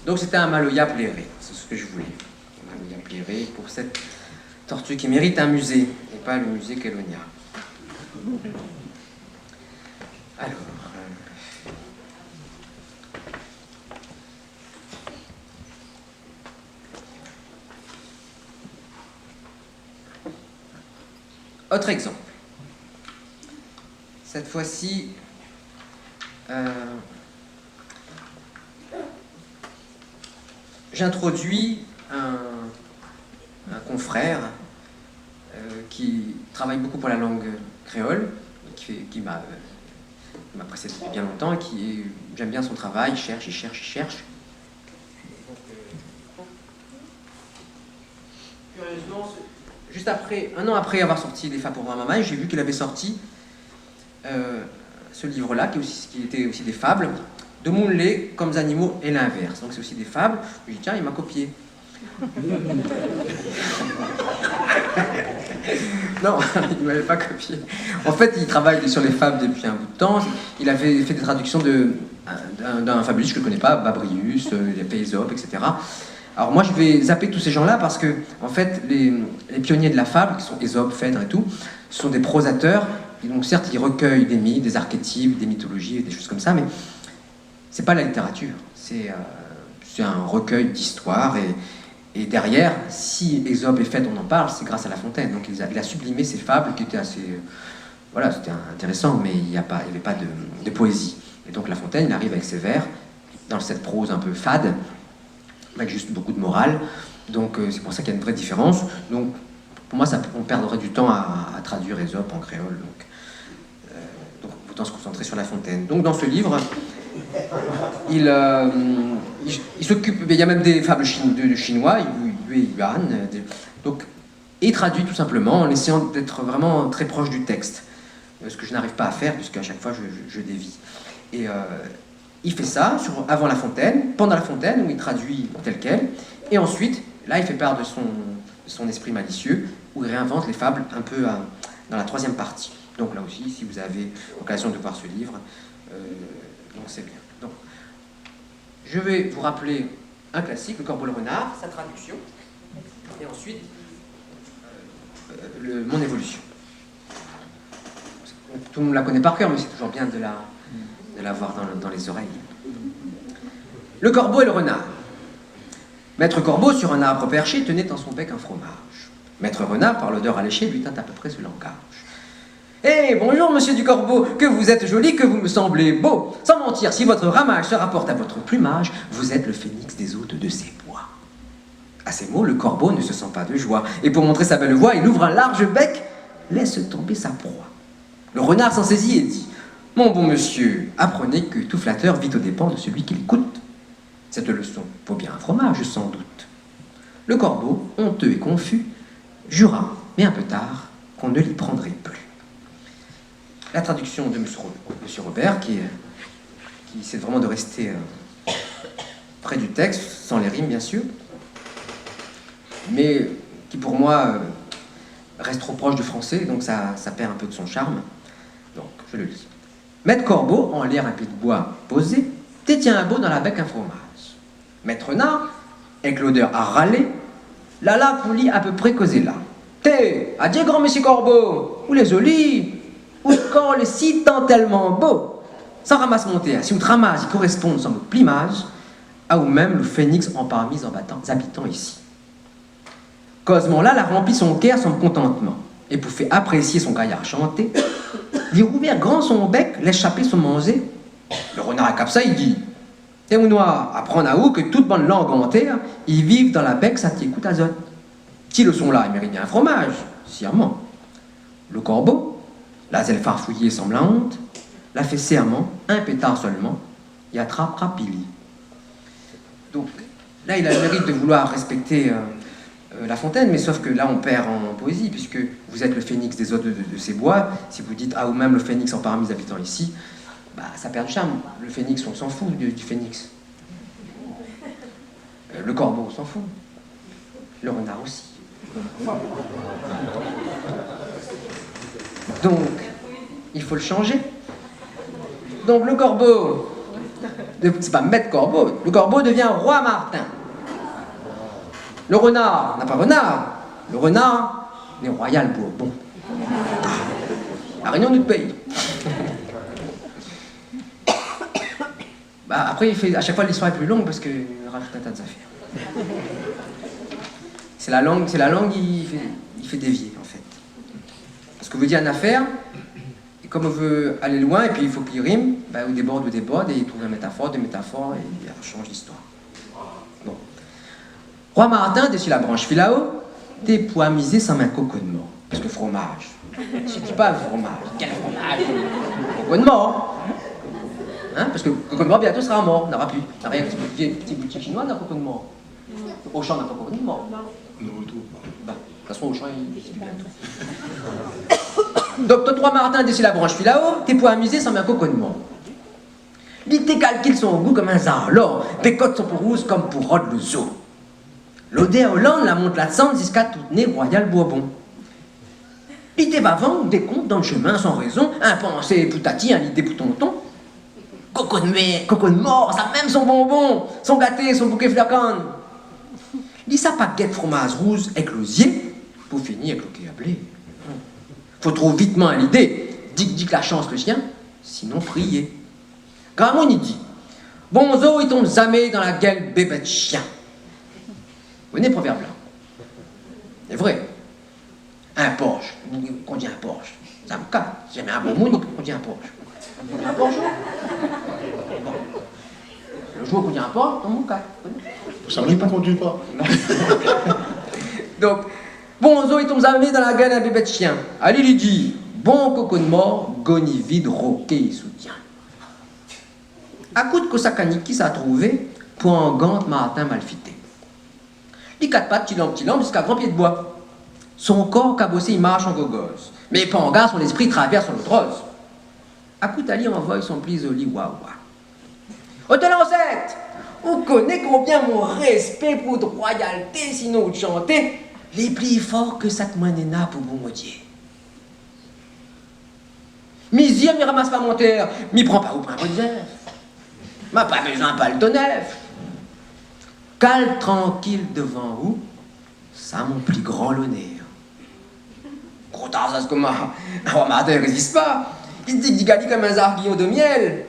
Donc c'était un Maloya plairé, c'est ce que je voulais. Un Maloya plairé pour cette Tortue qui mérite un musée, et pas le musée Kélonia. Alors... Autre exemple. Cette fois-ci, j'introduis un confrère qui travaille beaucoup pour la langue créole, qui m'a précédé depuis bien longtemps, et j'aime bien son travail, il cherche. Curieusement, juste après, un an après avoir sorti Les Fables pour voir maman, j'ai vu qu'il avait sorti ce livre-là, qui était aussi des fables, de Moonley comme animaux et l'inverse. Donc c'est aussi des fables. Je lui dis tiens, il m'a copié. Non, il ne m'avait pas copié. En fait, il travaille sur les fables depuis un bout de temps. Il avait fait des traductions d'un fabuliste que je ne connais pas, Babrius, Ésope, etc. Alors moi, je vais zapper tous ces gens-là parce que, en fait, les pionniers de la fable, qui sont Ésope, Phèdre et tout, ce sont des prosateurs. Et donc certes, ils recueillent des mythes, des archétypes, des mythologies, des choses comme ça, mais c'est pas la littérature. C'est un recueil d'histoires et derrière, si Ésope et Phèdre, on en parle, c'est grâce à La Fontaine. Donc il a sublimé ces fables qui étaient assez... voilà, c'était intéressant, mais il n'y avait pas de poésie. Et donc La Fontaine, il arrive avec ses vers, dans cette prose un peu fade, avec juste beaucoup de morale. Donc c'est pour ça qu'il y a une vraie différence. Donc pour moi, on perdrait du temps à traduire Ésope en créole. Donc autant se concentrer sur La Fontaine. Donc dans ce livre, il s'occupe, il y a même des fables de chinois, Yuan, donc, et il traduit tout simplement en essayant d'être vraiment très proche du texte, ce que je n'arrive pas à faire puisque à chaque fois je dévie. Et il fait ça avant La Fontaine, pendant La Fontaine où il traduit tel quel, et ensuite là il fait part de son esprit malicieux où il réinvente les fables un peu dans la troisième partie. Donc là aussi, si vous avez l'occasion de voir ce livre, donc c'est bien. Donc, je vais vous rappeler un classique, Le Corbeau et le Renard, sa traduction, et ensuite mon évolution. Tout le monde la connaît par cœur, mais c'est toujours bien de la voir dans les oreilles. Le Corbeau et le Renard. Maître Corbeau, sur un arbre perché, tenait en son bec un fromage. Maître Renard, par l'odeur alléchée, lui tint à peu près ce langage. « Eh, bonjour, monsieur du Corbeau, que vous êtes joli, que vous me semblez beau. Sans mentir, si votre ramage se rapporte à votre plumage, vous êtes le phénix des hôtes de ces bois. » À ces mots, le Corbeau ne se sent pas de joie, et pour montrer sa belle voix, il ouvre un large bec, laisse tomber sa proie. Le Renard s'en saisit et dit « Mon bon monsieur, apprenez que tout flatteur vit aux dépens de celui qui l'écoute. Cette leçon vaut bien un fromage, sans doute. » Le Corbeau, honteux et confus, jura, mais un peu tard, qu'on ne l'y prendrait plus. La traduction de M. Robert, qui essaie vraiment de rester près du texte, sans les rimes bien sûr, mais qui pour moi reste trop proche du français, donc ça perd un peu de son charme. Donc je le lis. Maître Corbeau, en l'air un pied de bois posé, détient un beau dans la bec un fromage. Maître Renard, avec l'odeur à râler, là qu'on lit à peu près causé là. Té, adieu grand monsieur Corbeau, ou les jolis, ou quand le si tant tellement beau, sans ramasse monter, si outre ramasse, il correspond sans mot plumage, à ou même le phénix en parmi habitants ici. Causement là, la remplit son cœur sans contentement, et pour faire apprécier son gaillard chanté, il rouvert grand son bec, l'échappé son manger. Le Renard à cap ça, il dit, t'es ou noir, apprendre à où que toute bonne langue en terre, ils vivent dans la bec, ça t'écoute azote. Si le son là, il mérite bien un fromage, sciemment. Le Corbeau, la zèle farfouillée semblante, la fait serment, un pétard seulement, et attrape rapili. Donc là, il a le mérite de vouloir respecter La Fontaine, mais sauf que là, on perd en poésie, puisque vous êtes le phénix des hôtes de ces bois. Si vous dites, ah, ou même le phénix en parmi les habitants ici, bah, ça perd du charme. Le phénix, on s'en fout du phénix. Le Corbeau, on s'en fout. Le Renard aussi. Donc, il faut le changer. Donc, le Corbeau, c'est pas Maître Corbeau, le Corbeau devient Roi Martin. Le Renard n'a pas renard. Le Renard né Royal Bourbon. La réunion du pays. Bah, après, à chaque fois, l'histoire est plus longue parce qu'il rajoute un tas d'affaires. C'est la langue, il fait dévier, en fait. Parce que veut dire une affaire, et comme on veut aller loin, et puis il faut qu'il rime, bah, ou déborde, et il trouve une métaphore, des métaphores, et il change l'histoire. Bon. Roi Martin, dessus la branche filao, des pois misés sans un coco de mort. Parce que fromage. Je dis pas fromage. Quel fromage? Coco de mort. Hein? Parce que coco de mort bientôt sera mort. On n'aura plus. On n'a rien. Petite boutique chinoise n'a coco de mort. Auchan n'a pas coco de mort. Non, tout pas. Bah, de toute façon, Auchan, il dit bientôt. Donc, toi, Roi Martin, dessus la branche filao, tes pois amusés sans un coco de mort. Tes calculs sont au goût comme un zarlor. Tes côtes sont pour rouges comme pour Rod le zoo. L'odeur Hollande, la monte la sande jusqu'à tout nez Royal Bourbon. L'idée va vendre des comptes dans le chemin sans raison, un pensée poutati, un idée poutonton. Coco de mort, ça même son bonbon, son gâté, son bouquet flacon. Lis ça paquette fromage rouge éclosier, pour finir avec le quai à blé. Faut trop vitement à l'idée, dic la chance le chien, sinon prier. Gramon il dit, bonzo il tombe jamais dans la gueule bébé de chien. Vous venez proverbe là. C'est vrai. Un Porsche. Qu'on dit un Porsche. Ça me casse. J'ai jamais un bon mot, qu'on dit un Porsche. Un Porsche? Bon. Le jour qu'on dit un Porsche, on me casse. Ça ne me conduit pas. Donc, bonzo, il tombe jamais dans la gueule d'un bébé de chien. Allez, lui dit, bon coco de mort, goni vide, roquet et soutien. À coup de Kosakani qui s'est trouvé pour un gante Martin malfité. Les quatre pattes, petit lampe, jusqu'à grand pied de bois. Son corps cabossé, il marche en gogos. Mais Panga, son esprit traverse son autre rose. À coup d'Ali envoie son plis au lit wawa. Hôtel ancêtre, on connaît combien mon respect pour votre royauté, sinon de chanter, les plis forts que ça te moinena pour bon modier. Mes yeux m'y ramasse pas mon terre, m'y prend pas au point de zèf. M'a pas besoin pas le tonneuf. Cale tranquille devant vous, ça mon plus grand l'honneur. Gros tarzan comme un roi Martin résiste pas. Il dit digali comme un zarguillon de miel.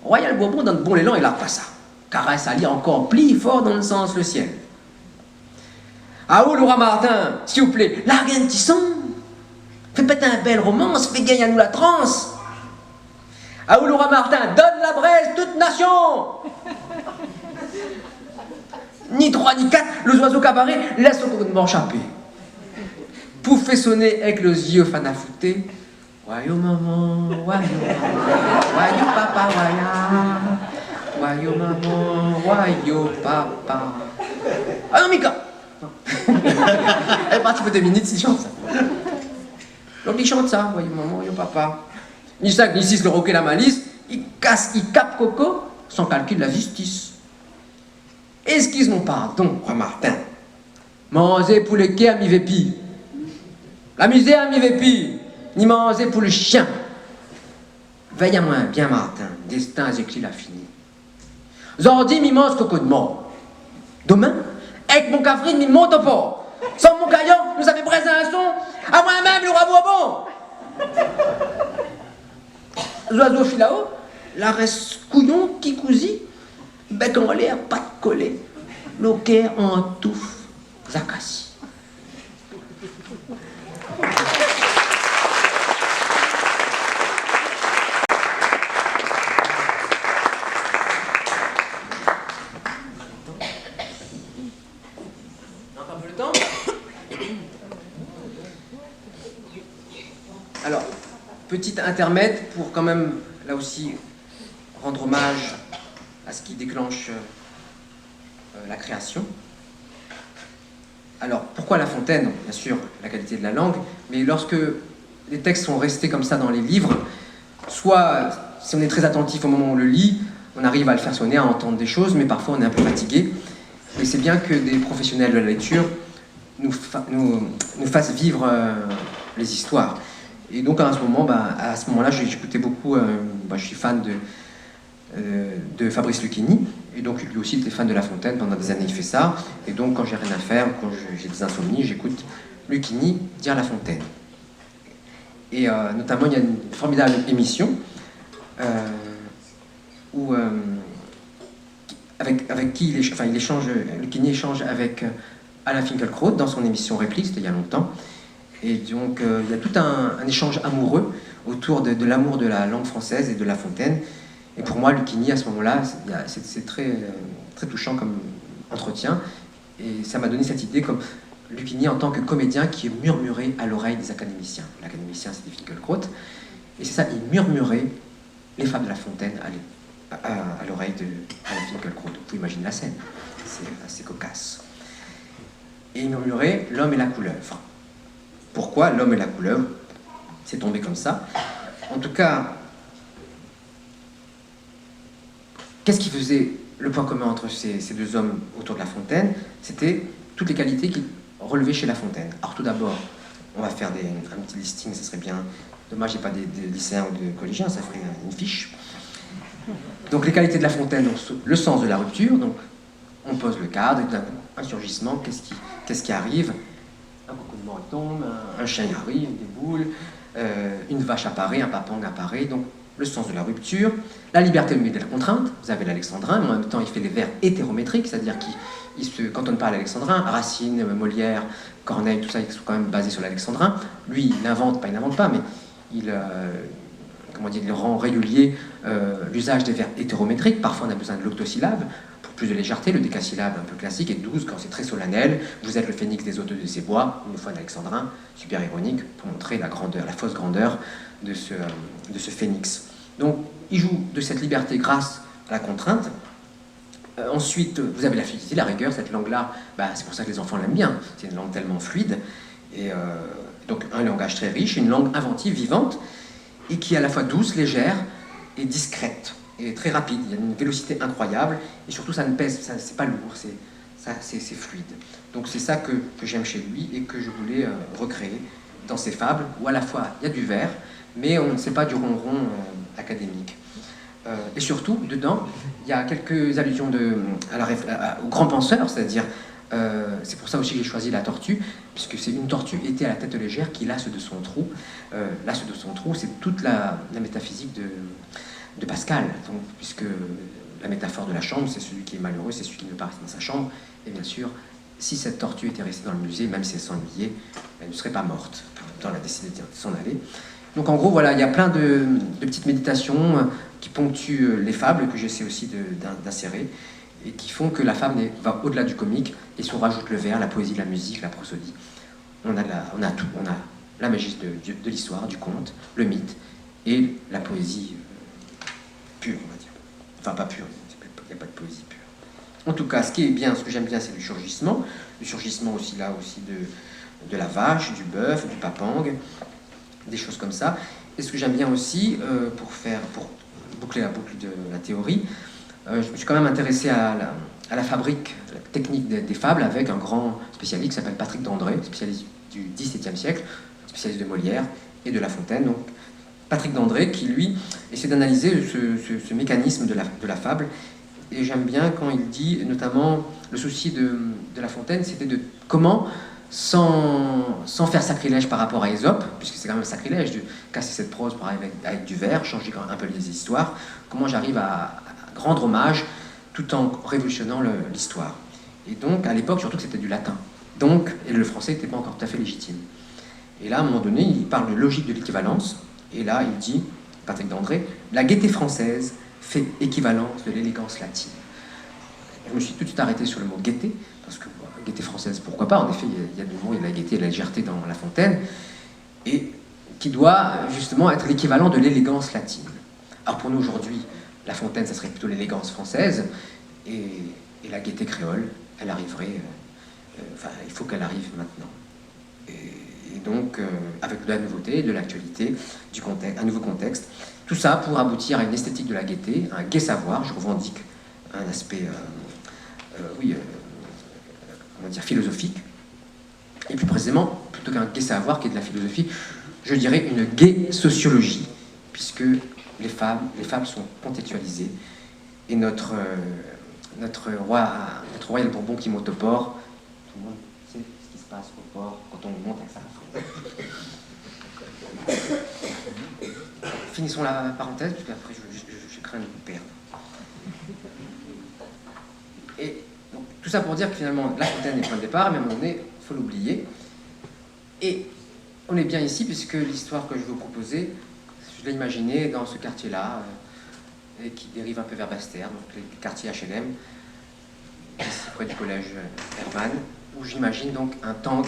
Royal Bourbon donne bon l'élan et l'a pas ça. Caresse Ali encore plus fort dans le sens le ciel. Ah où le roi Martin, s'il vous plaît, largue un petit son. Fais péter un bel romance, fais gagner à nous la transe. Ah où le roi Martin, donne la braise toute nation. Ni 3 ni 4, les oiseaux cabarets laissent le coco de mort chapper. Pour faire sonner avec les yeux fanafoutés. Wayo maman, wayo papa, wayo maman, wayo papa. Ah non Mika. Elle est partie pour 2 minutes, il chante ça. Donc il chante ça, wayo maman, wayo papa. Ni 5 ni 6 le roquet la malice, il casse, il cape coco, sans calcul la justice. Excuse mon pardon, roi Martin. Manger pour le quai à mi-vépi. La misère à mi-vépi. Ni manger pour le chien. Veille à moi bien, Martin. Destin écrit la fini. Zordi mi mange coco de mort. Demain, avec mon cafrine, mi monte au port. Sans mon caillon, nous avons braisé un son. À moi-même, le roi Bourbon. Oiseau filao, la reste couillon qui cousit. Bec en l'air, pas de collet, loquet en touffe, Zakassi. Encore un peu le temps. Alors, petit intermède pour quand même, là aussi, rendre hommage à ce qui déclenche la création. Alors, pourquoi La Fontaine? Bien sûr, la qualité de la langue, mais lorsque les textes sont restés comme ça dans les livres, soit, si on est très attentif au moment où on le lit, on arrive à le faire sonner, à entendre des choses, mais parfois on est un peu fatigué. Et c'est bien que des professionnels de la lecture nous fassent vivre les histoires. Et donc, à ce moment-là, j'écoutais beaucoup, je suis fan de Fabrice Lucchini, et donc lui aussi était fan de La Fontaine, pendant des années il fait ça, et donc quand j'ai rien à faire, quand j'ai des insomnies, j'écoute Lucchini dire La Fontaine. Et notamment, il y a une formidable émission où, avec qui Lucchini échange avec Alain Finkielkraut dans son émission Réplique, c'était il y a longtemps. Et donc, il y a tout un échange amoureux autour de l'amour de la langue française et de La Fontaine. Et pour moi, Lucchini, à ce moment-là, c'est très, très touchant comme entretien. Et ça m'a donné cette idée comme Lucchini en tant que comédien qui est murmuré à l'oreille des académiciens. L'académicien, c'était Finkielkraut. Et c'est ça, il murmurait les fables de La Fontaine à l'oreille de Alain Finkielkraut. Vous pouvez imaginer la scène, c'est assez cocasse. Et il murmurait l'homme et la couleuvre. Pourquoi l'homme et la couleuvre? C'est tombé comme ça. En tout cas, qu'est-ce qui faisait le point commun entre ces deux hommes autour de La Fontaine? C'était toutes les qualités qu'il relevait chez La Fontaine. Alors tout d'abord, on va faire un petit listing, ça serait bien. Dommage, il n'y a pas des lycéens ou des collégiens, ça ferait une fiche. Donc les qualités de La Fontaine, donc, le sens de la rupture, donc on pose le cadre, et d'un coup, un surgissement, qu'est-ce qui arrive? Un coucou de mort tombe, un chien arrive, des boules, une vache apparaît, un papang apparaît, donc le sens de la rupture, la liberté au milieu de la contrainte, vous avez l'alexandrin, mais en même temps il fait les vers hétérométriques, c'est-à-dire qu'il se cantonne pas à l'alexandrin, Racine, Molière, Corneille, tout ça, ils sont quand même basés sur l'alexandrin. Lui, il n'invente pas, mais il rend régulier l'usage des vers hétérométriques. Parfois on a besoin de l'octosyllabe, pour plus de légèreté, le décasyllabe un peu classique, et 12 quand c'est très solennel, vous êtes le phénix des hôtes de ces bois, une fois d'alexandrin, super ironique, pour montrer la grandeur, la fausse grandeur de ce phénix. Donc il joue de cette liberté grâce à la contrainte. Ensuite, vous avez la fluidité, la rigueur, cette langue-là, c'est pour ça que les enfants l'aiment bien, c'est une langue tellement fluide, et donc un langage très riche, une langue inventive, vivante, et qui est à la fois douce, légère et discrète, et très rapide, il y a une vélocité incroyable, et surtout ça ne pèse, c'est pas lourd, c'est fluide. Donc c'est ça que j'aime chez lui, et que je voulais recréer dans ses fables, où à la fois il y a du vers, mais on ne sait pas du ronron académique. Et surtout, dedans, il y a quelques allusions aux grands penseurs, c'est-à-dire, c'est pour ça aussi que j'ai choisi la tortue, puisque c'est une tortue était à la tête légère qui lasse de son trou. Lasse de son trou, c'est toute la métaphysique de Pascal, donc, puisque la métaphore de la chambre, c'est celui qui est malheureux, c'est celui qui ne part pas dans sa chambre, et bien sûr, si cette tortue était restée dans le musée, même si elle s'ennuyait, elle ne serait pas morte, quand elle a décidé de s'en aller. Donc en gros, voilà, il y a plein de petites méditations qui ponctuent les fables, que j'essaie aussi d'insérer, et qui font que la fable va au-delà du comique, et si on rajoute le vers, la poésie, la musique, la prosodie, on a tout, on a la magie de l'histoire, du conte, le mythe, et la poésie pure, on va dire. Enfin, pas pure, il n'y a pas de poésie pure. En tout cas, ce que j'aime bien, c'est le surgissement aussi là, aussi de la vache, du bœuf, du papang, des choses comme ça. Et ce que j'aime bien aussi, pour boucler la boucle de la théorie, je me suis quand même intéressé à la fabrique, à la technique des fables, avec un grand spécialiste qui s'appelle Patrick d'André, spécialiste du XVIIe siècle, spécialiste de Molière et de La Fontaine. Donc, Patrick d'André qui, lui, essaie d'analyser ce mécanisme de la fable. Et j'aime bien quand il dit, notamment, le souci de La Fontaine, c'était de comment, sans faire sacrilège par rapport à Ésope, puisque c'est quand même un sacrilège de casser cette prose pour arriver avec du vers, changer un peu les histoires, comment j'arrive à rendre hommage tout en révolutionnant l'histoire. Et donc, à l'époque, surtout que c'était du latin. Donc, et le français n'était pas encore tout à fait légitime. Et là, à un moment donné, il parle de logique de l'équivalence, et là, il dit, Patrick d'André, la gaieté française fait équivalence de l'élégance latine. Je me suis tout de suite arrêté sur le mot gaieté, parce que gaieté française, pourquoi pas? En effet, il y a de l'humour, il y a de la gaieté et de la légèreté dans La Fontaine, et qui doit justement être l'équivalent de l'élégance latine. Alors pour nous aujourd'hui, La Fontaine, ça serait plutôt l'élégance française, et la gaieté créole, elle arriverait, il faut qu'elle arrive maintenant. Et donc, avec de la nouveauté, de l'actualité, un nouveau contexte, tout ça pour aboutir à une esthétique de la gaieté, un gai savoir. Je revendique un aspect, on va dire philosophique, et plus précisément, plutôt qu'un gai savoir qui est de la philosophie, je dirais une gaie sociologie, puisque les fables sont contextualisées, et notre roi est le Bourbon qui monte au port. Tout le monde sait ce qui se passe au port quand on monte avec sa femme. Finissons la parenthèse, parce qu'après je crains de vous perdre. Et donc, tout ça pour dire que finalement, La Fontaine est le point de départ, mais à un moment donné, il faut l'oublier. Et on est bien ici, puisque l'histoire que je vais vous proposer, je l'ai imaginée dans ce quartier-là, et qui dérive un peu vers Basse-Terre, donc le quartier HLM, ici près du collège Hermann, où j'imagine donc un tang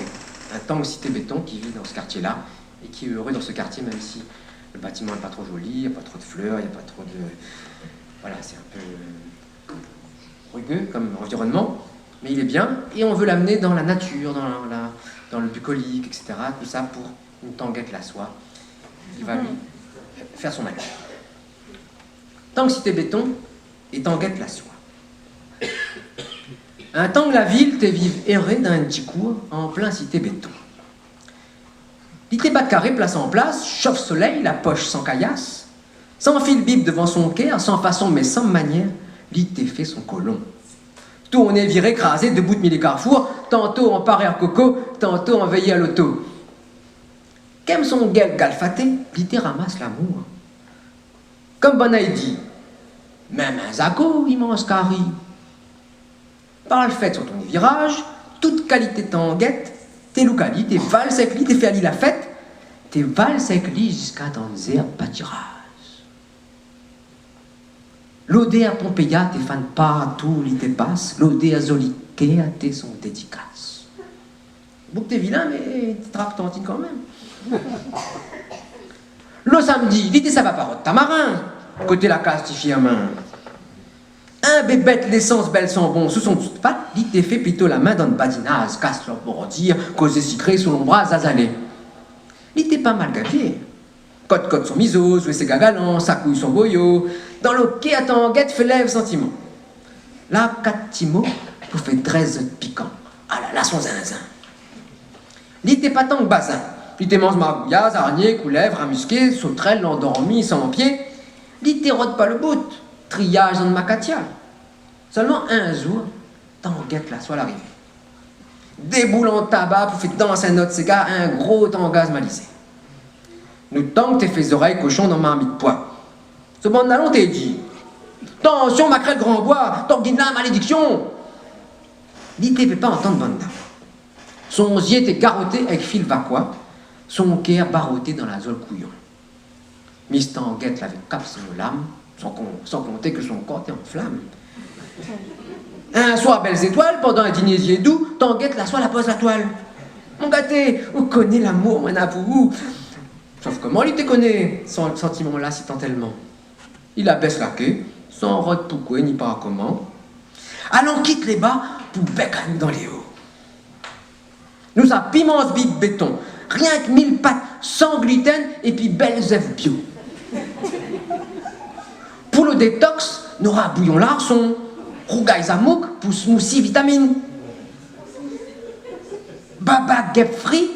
cité béton qui vit dans ce quartier-là, et qui est heureux dans ce quartier, même si le bâtiment n'est pas trop joli, il n'y a pas trop de fleurs, il n'y a pas trop de... Voilà, c'est un peu rugueux comme environnement, mais il est bien, et on veut l'amener dans la nature, dans le bucolique, etc., tout ça pour une tanguette la soie, qui va lui faire son malheur. Tang cité béton et tanguette la soie. Un tang la ville t'es vive erré d'un petit cours en plein cité béton. L'ité bas de carré place en place, chauffe soleil, la poche sans caillasse, sans fil bib devant son caire, sans façon mais sans manière, l'ité fait son colon. Tourné, viré, écrasé, debout de mille carrefours, tantôt en paré à coco, tantôt en veillé à l'auto. Qu'aime son gueule galfaté, l'ité ramasse l'amour. Comme Bonaïdi, même un zago, immense carré. Par le fait sur ton virage, toute qualité tanguette, t'es loucali, t'es valse avec lui, t'es fait ali la fête, t'es valse avec lui jusqu'à danser pâtirage. L'odé à Pompeia, t'es fan partout, li t'es passe, l'odé à Zoliké, à t'es son dédicace. Bon, t'es vilain, mais t'es tractantine quand même. Le samedi, l'idée ça va par tamarin, côté la case t'y main. Un bébête l'essence belle sans bon sous son dessous de patte, l'idée fait plutôt la main dans le badinage, casse leur bordir, causé sucré sous l'ombre zazalé. L'idée pas mal gâté. Côte son miso, jouer ses gagalans, sa couille son boyau, dans le quai à tanguette fait lève sentiment. Là, 4 petits mots, vous fait 13 piquants. Ah là là, son zinzin. L'idée pas tant que bazin. L'idée mange margouillaz, araignées, couleuvres, ramusquées, sauterelles, endormies, sans pied. L'idée rôde pas le bout. Triage dans le macatial. Seulement un jour, tanguette la soie l'arrivée. Déboulant tabac pour faire danser un autre cigare, un gros tangaz malisé. Nous tangue tes fait oreilles cochons dans ma de poids. Ce bon allons t'es dit. Attention, maquerelle grand bois, t'orguine la malédiction. L'idée ne peut pas entendre banda. Son zier était garrotté avec fil vaquois, son caire barotté dans la zone couillon. Miss Tanguette l'avait cap sur nos lames, sans compter que son corps était en flamme. Un soir, belles étoiles, pendant un dîner doux, Tanguette la soie la pose la toile. Mon gâté, où connaît l'amour, mon avou. Sauf comment il te connaît, sans le sentiment-là si tant tellement. Il abaisse la queue, sans rode pourquoi ni pas comment. Allons quitte les bas pour bec à nous dans les hauts. Nous a pimence bip béton, rien que 1000 pattes, sans gluten et puis belles œufs bio. Pour le détox, nous aura bouillon larçon, rougaille zamouk pour smoothie vitamine. Baba guêpe frit,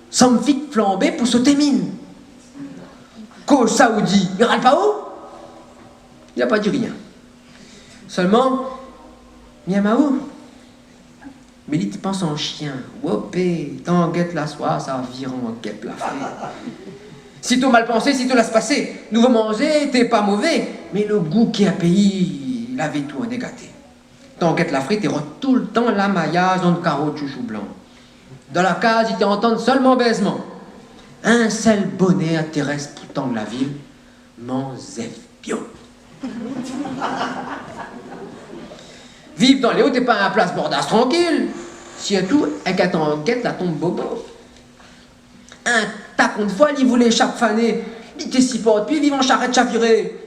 samfit flambé pour sauter mine. Ko saoudi, il râle pas haut? Il n'a pas dit rien. Seulement, miamaou. Mais il pense en chien. Wopé, tanguette la soie, ça vire en guêpe la fée. Sitôt mal pensé, sitôt laisse passer. Nouveau manger, t'es pas mauvais. Mais le goût qui a payé, il avait tout négaté. Tanguette la frite, et tout le temps la maillage dans le carreau de chouchou blanc. Dans la case, il t'entend seulement baisement. Un seul bonnet intéresse pourtant la ville, mon zef bio. Vive dans les hauts, t'es pas un place bordasse tranquille. Si à tout, avec un tanguette, la tombe bobo. Un tacon de foile, il voulait chaque fané. Il était si fort, puis vivant charrette chaviré.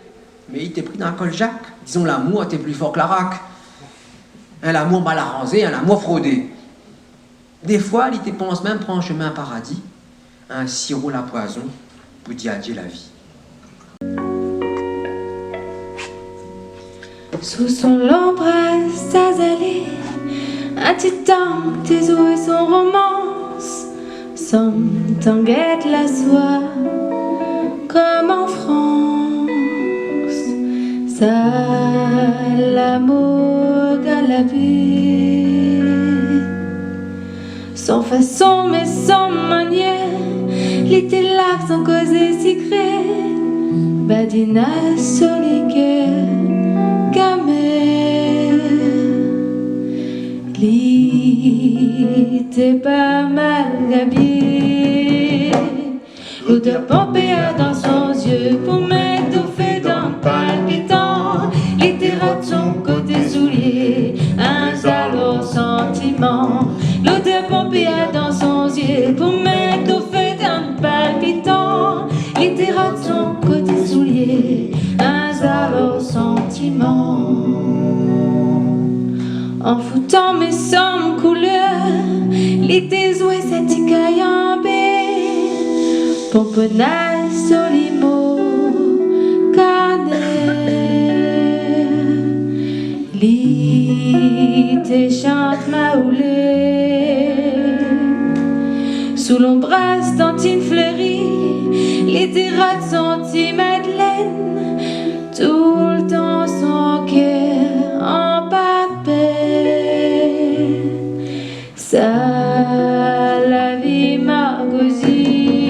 Mais il t'est pris dans un col Jacques. Disons, l'amour était plus fort que la raque. Un amour mal arrangé, un amour fraudé. Des fois, il te pense même prendre un chemin paradis, un sirop la poison, pour diadier la vie. Sous son l'embrasse azalée, un titan, tes eaux et son romance, sans tanguette la soie, comme en France, ça l'amour galabé. sans façon mais sans manière, l'été là sans causer secret, badina solicaire, camère, l'été pas mal habillé, l'odeur pompéa dans son yeux pour m'étouffer dans le palpitant, l'été rate son côté soulier, un salaud sentiment, l'odeur pompéa dans son yeux pour m'étouffer dans le palpitant, l'été rate son côté soulier, un salaud sentiment. En foutant mes sombres couleurs, l'été jouait cette caillambée, pomponnage solimo, carnet, l'été chante ma houlée, sous l'ombrage d'Antine fleurie, l'été rate son petit Madeleine, tout le temps son cœur en papier. Ça, la vie m'a causé,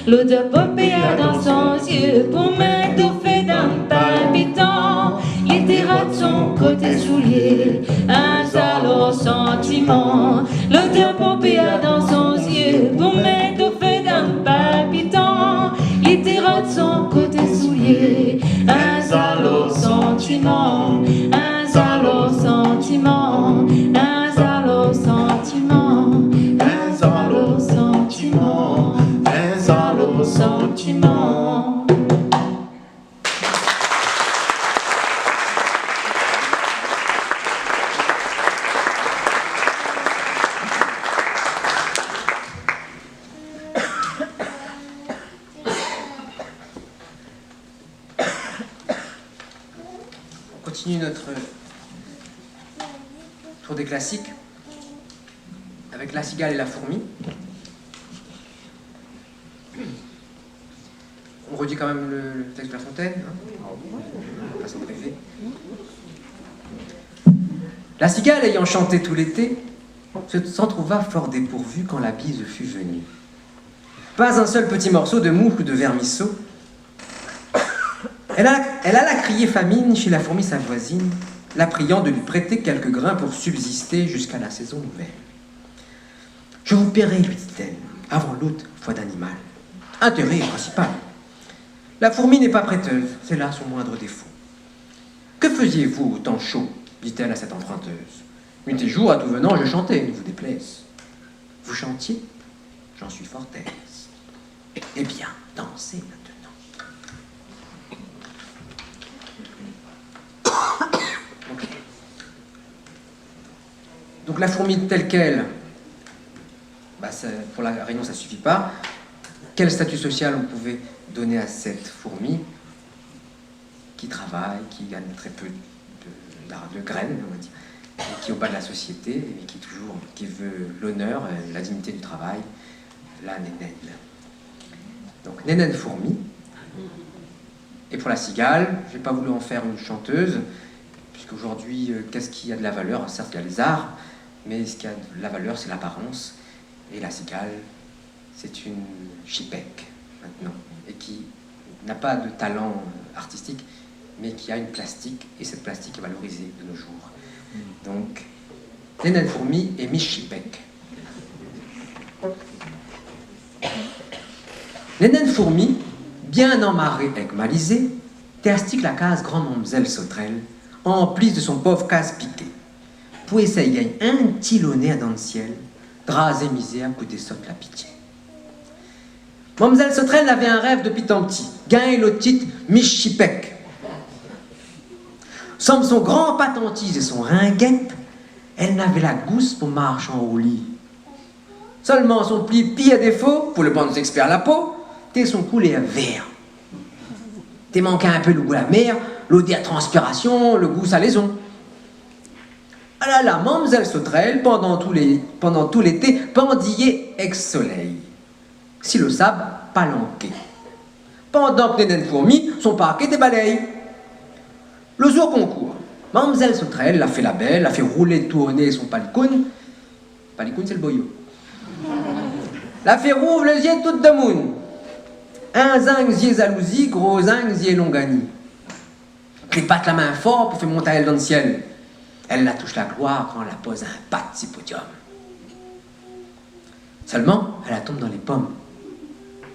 l'odeur pompéa dans son yeux pour m'étouffer dans le palpitant, l'été rate son côté soulier, un salaud sentiment, l'odeur pompéa dans son yeux pour m'étouffer dans le palpitant, l'été rate son côté soulier, un salaud sentiment, un salaud sentiment, un salaud sentiment, un salaud sentiment, un salaud sentiment. On continue notre tour des classiques avec La cigale et la fourmi. On redit quand même le texte de La Fontaine, hein, on va pas s'en priver. La cigale ayant chanté tout l'été s'en trouva fort dépourvue quand la bise fut venue. Pas un seul petit morceau de moufle ou de vermisseau. Elle alla crier famine chez la fourmi sa voisine, la priant de lui prêter quelques grains pour subsister jusqu'à la saison nouvelle. « Je vous paierai, lui dit-elle, avant l'autre foi d'animal. Intérêt principal. La fourmi n'est pas prêteuse, c'est là son moindre défaut. Que faisiez-vous au temps chaud, dit-elle à cette emprunteuse. Nuit et jour, à tout venant, je chantais, ne vous déplaise. Vous chantiez? J'en suis fort aise. Eh bien, dansez maintenant. Donc la fourmi telle qu'elle, pour la Réunion ça ne suffit pas. Quel statut social on pouvait donner à cette fourmi qui travaille, qui gagne très peu de graines, on va dire, et qui est au bas de la société, et qui veut l'honneur, la dignité du travail, la nénène. Donc nénène fourmi. Et pour la cigale, je n'ai pas voulu en faire une chanteuse, puisqu'aujourd'hui, qu'est-ce qui a de la valeur? Certes, il y a les arts, mais ce qui a de la valeur, c'est l'apparence. Et la cigale, c'est une chipèque, maintenant, et qui n'a pas de talent artistique, mais qui a une plastique, et cette plastique est valorisée de nos jours. Donc, nénène fourmi et Miss Chipèque. Nénène fourmi, bien emmarrée et malisée, terstique la case grande mamselle sauterelle, emplie de son pauvre case piqué. Pour essayer un petit lonnet à dents de ciel, gras et misère, coûter sotte la pitié. Mamselle sauterelle avait un rêve depuis tant petit, gagner le titre Miss Chipèque. Sans son grand patentise et son ringuette, elle n'avait la gousse pour marcher en haut lit. Seulement son pli à défaut, pour le bon expert la peau, t'es son coulet à vert. T'es manqué un peu le goût à la mer, l'odeur transpiration, le goût salaison. Ah là là, mamselle sauterelle, pendant tout l'été, pendillait ex-soleil. Si le sable, palanqué. Pendant que nénène fourmi, son parquet débalaye. Le jour concours, mamselle sauterelle l'a fait la belle, l'a fait rouler tout au nez son palicoune, Pas les counes, c'est le boyau. La fait rouvre les yeux tout de monde. Un zing zier jalousie, gros zing zier longani. Clépatte la main fort pour faire monter elle dans le ciel. Elle la touche la gloire quand elle la pose un pas de si podium. Seulement, elle la tombe dans les pommes.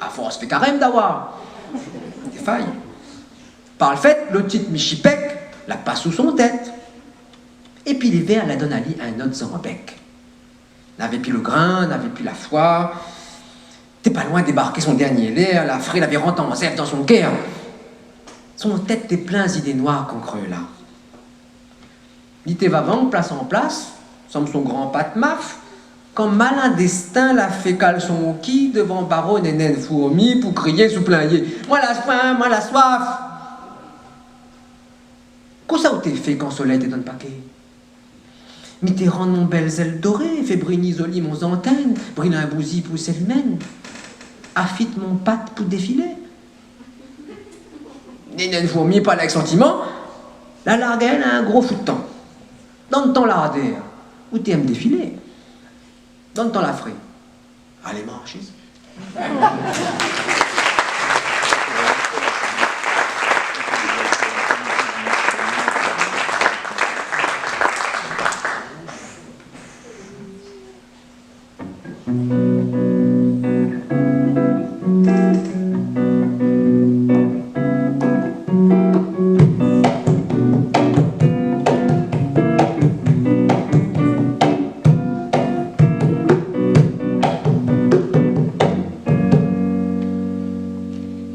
À force fait carême d'avoir des failles. Par le fait, le titre Michipec la passe sous son tête. Et puis l'hiver, la donne à lui un autre bec. N'avait plus le grain, n'avait plus la foi. T'es pas loin de débarquer son dernier lait, la fraie l'avait rentré en zèbre dans son cœur. Son tête t'es plein d'idées noires qu'on creux là. L'ité va vendre place en place, semble son grand pat maf, quand malin destin la fait cale son qui devant baronne et naine fourmi pour crier sous plein yé. Moi la soin, moi la soif. Qu'est-ce que ça t'es fait quand soleil te donne paquet? Mitterrand mon belles ailes dorées, fait briller zoli mon antenne, brille un bousi pour celle mène, affite mon patte pour défiler. Nénène fourmi, pas avec sentiment, la largaine a un gros fou de temps. Dans le temps larder, où t'aimes défiler? Dans le temps la frais. Allez, marchise.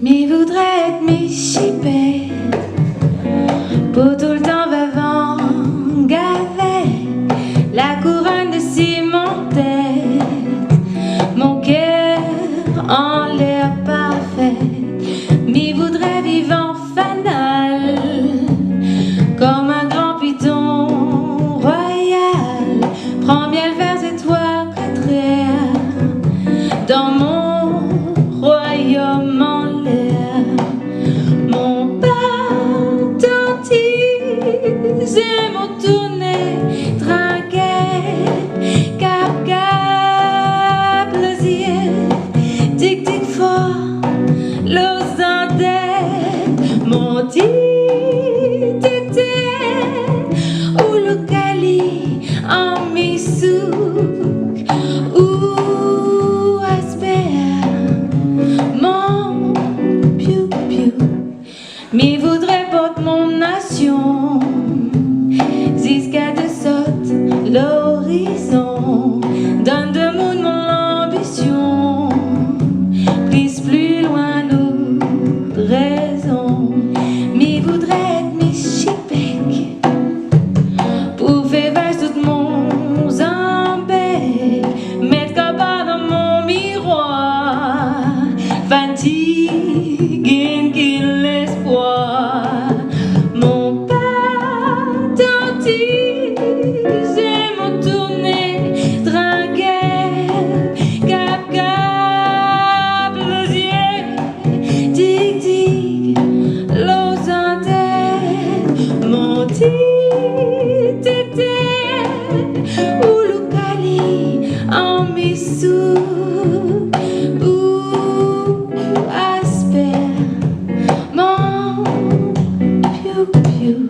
Mais voudrait être Michipec pour tout le temps vivant, gavé la couronne de ciment tête, mon cœur en l'air parfait. Mais voudrait vivre en fanal comme un grand python royal, prends bien le vers étoiles quatrième dans mon royaume en l'air. Mon patentise et mon tourné trinquet, cap cap plaisir, tic tic fort, l'os en tête, mon tic ou le cali en misouk ou asper mon piou piou. Mais voudrait porter mon nation jusqu'à de saute l'horizon, donne de mon ambition, plus loin nous raison. Mais voudrait être Michipec pour faire vache tout mon zambé, mettre capable dans mon miroir, fatigue qui l'espoir. Mon patentise et mon tourné trinquet, cap cap plaisir, tic tic l'os en tête, mon tic ou le cali en missou ou asper mon piou piou.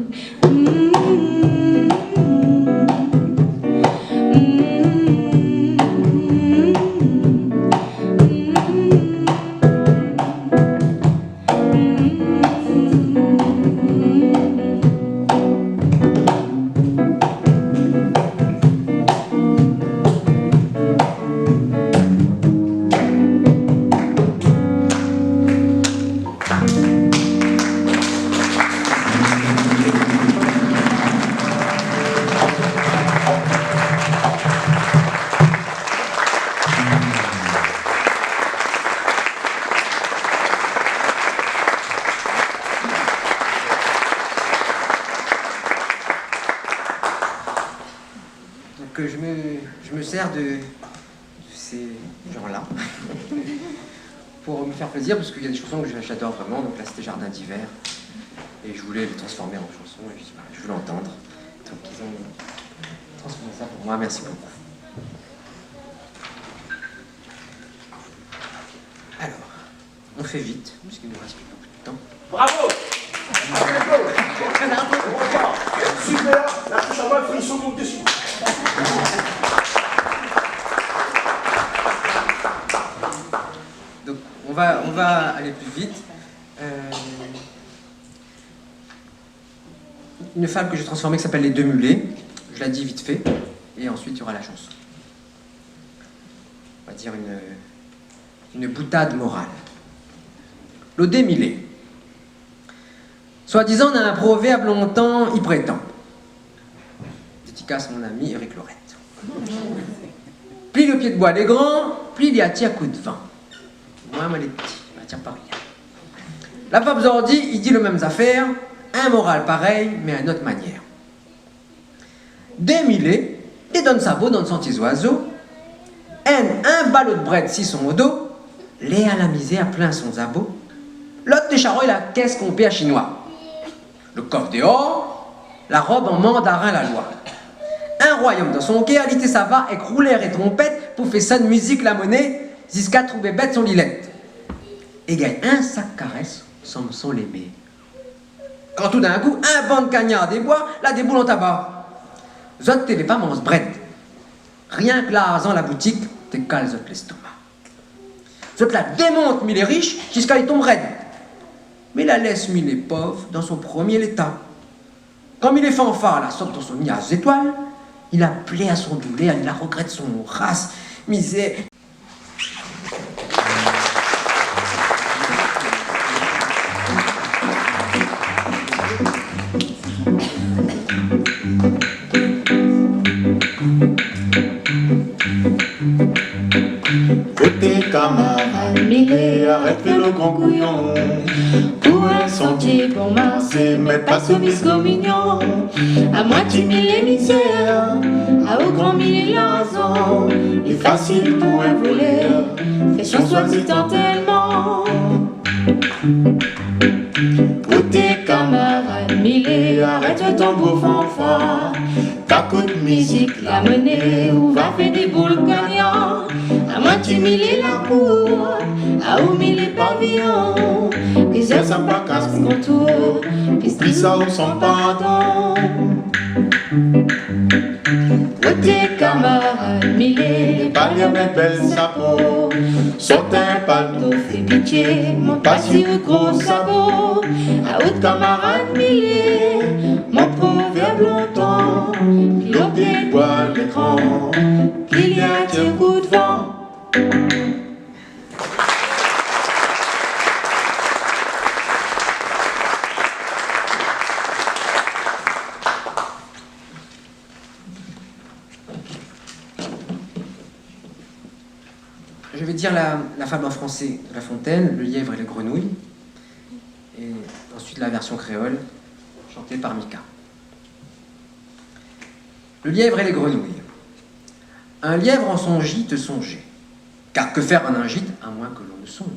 Donc je me sers de ces gens-là pour me faire plaisir, parce qu'il y a des chansons que j'adore vraiment. Donc là c'était Jardin d'hiver et je voulais les transformer en chansons et je voulais entendre. Donc ils ont transformé ça pour moi. Merci beaucoup. très vite, puisqu'il nous reste plus beaucoup de temps. Bravo! Super! La touche à moi, le frisson monte dessus. Donc, on va aller plus vite. Une fable que j'ai transformée qui s'appelle Les Deux Mulets. Je la dis vite fait, et ensuite il y aura la chanson. On va dire une boutade morale. L'Odé Millet. Soi-disant, on a un proverbe longtemps, il prétend. Dédicace mon ami Eric Lorette. Plie le pied de bois des grands, plie les attire à coup de vent. Moi, les petits, je m'attire pas rien. La fable Zordi, il dit les mêmes affaires, un moral pareil, mais à une autre manière. Des millets, des donne sabot, donne son petit oiseau, un ballot de bread si son au dos, les à la misée à plein son zabot, l'autre des charrois la caisse qu'on paie à chinois. Le coffre dehors, la robe en mandarin la loi. Un royaume dans son quai, alité ça va, avec roulère et trompette, pour faire ça de musique la monnaie, jusqu'à trouver bête son lilette. Et gagne un sac caresse, sans son l'aimer. Quand tout d'un coup, un banc de cagnard des bois, la déboule en tabac. Zot t'es les femmes en bread. Rien que là, dans la boutique, t'es cale zot l'estomac. Zot la démonte mis les riches jusqu'à y tombe raide. Mais la laisse mis les pauvres dans son premier état. Comme il est fanfare, la sorte dans son nid à étoiles, il a plaît à son doulet, il la regrette son race, misère. Côté camarade, Millet, arrête le grand couillon. Pour un sentier pour marcher, mais pas ce bisco mignon. À moitié mille et misère, à au grand mille et l'argent. Il est facile pour un voleur, fait chanson tant tellement. Côté camarade, Millet, arrête ton beau fanfare. Ta coup de musique, la monnaie, où va faire des boules gagnants. À moitié mille et la cour, à où mille et pavillons. Les ailes sont pas casse contour, puis ça ou sans pardon. Côté camarade, Millet, Pas bien mes belles sabots, sorte un paletot, fait pitié, mon passé au gros sabot. À haute camarade, Millet, mon proverbe longtemps, puis au pied de bois l'écran, puis il y a un coup de vent. Je vais dire la fable en français de La Fontaine, Le lièvre et les grenouilles, et ensuite la version créole, chantée par Mika. Le lièvre et les grenouilles. Un lièvre en son gîte songeait, car que faire en un gîte à moins que l'on ne songe.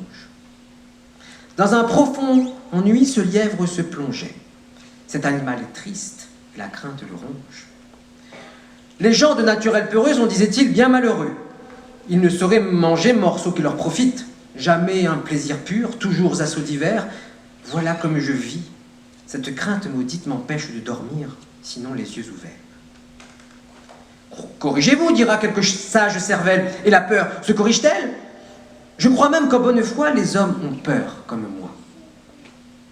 Dans un profond ennui, ce lièvre se plongeait. Cet animal est triste, et la crainte le ronge. Les gens de naturelle peureuse, on disait-il, bien malheureux. Ils ne sauraient manger morceaux qui leur profitent. Jamais un plaisir pur, toujours assauts divers. Voilà comme je vis. Cette crainte maudite m'empêche de dormir, sinon les yeux ouverts. Corrigez-vous, dira quelque sage cervelle. Et la peur se corrige-t-elle? Je crois même qu'en bonne foi, les hommes ont peur, comme moi.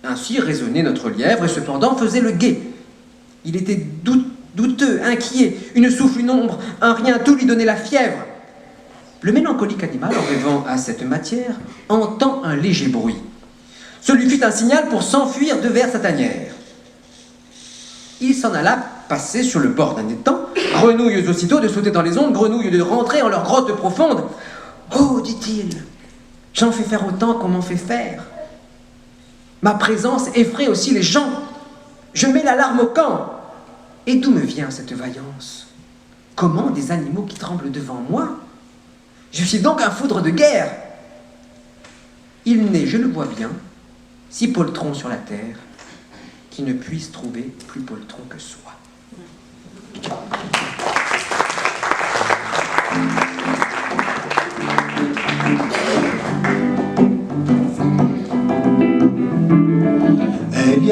Ainsi raisonnait notre lièvre, et cependant faisait le guet. Il était douteux, inquiet, une souffle, une ombre, un rien, tout lui donnait la fièvre. Le mélancolique animal, en rêvant à cette matière, entend un léger bruit. Ce lui fut un signal pour s'enfuir devers sa tanière. Il s'en alla passer sur le bord d'un étang, grenouilles aussitôt de sauter dans les ondes, grenouilles de rentrer en leur grotte profonde. « Oh, dit-il, j'en fais faire autant qu'on m'en fait faire. Ma présence effraie aussi les gens. Je mets l'alarme au camp. Et d'où me vient cette vaillance? Comment des animaux qui tremblent devant moi? Je suis donc un foudre de guerre. Il n'est, je le vois bien, six poltrons sur la terre qui ne puissent trouver plus poltron que soi. »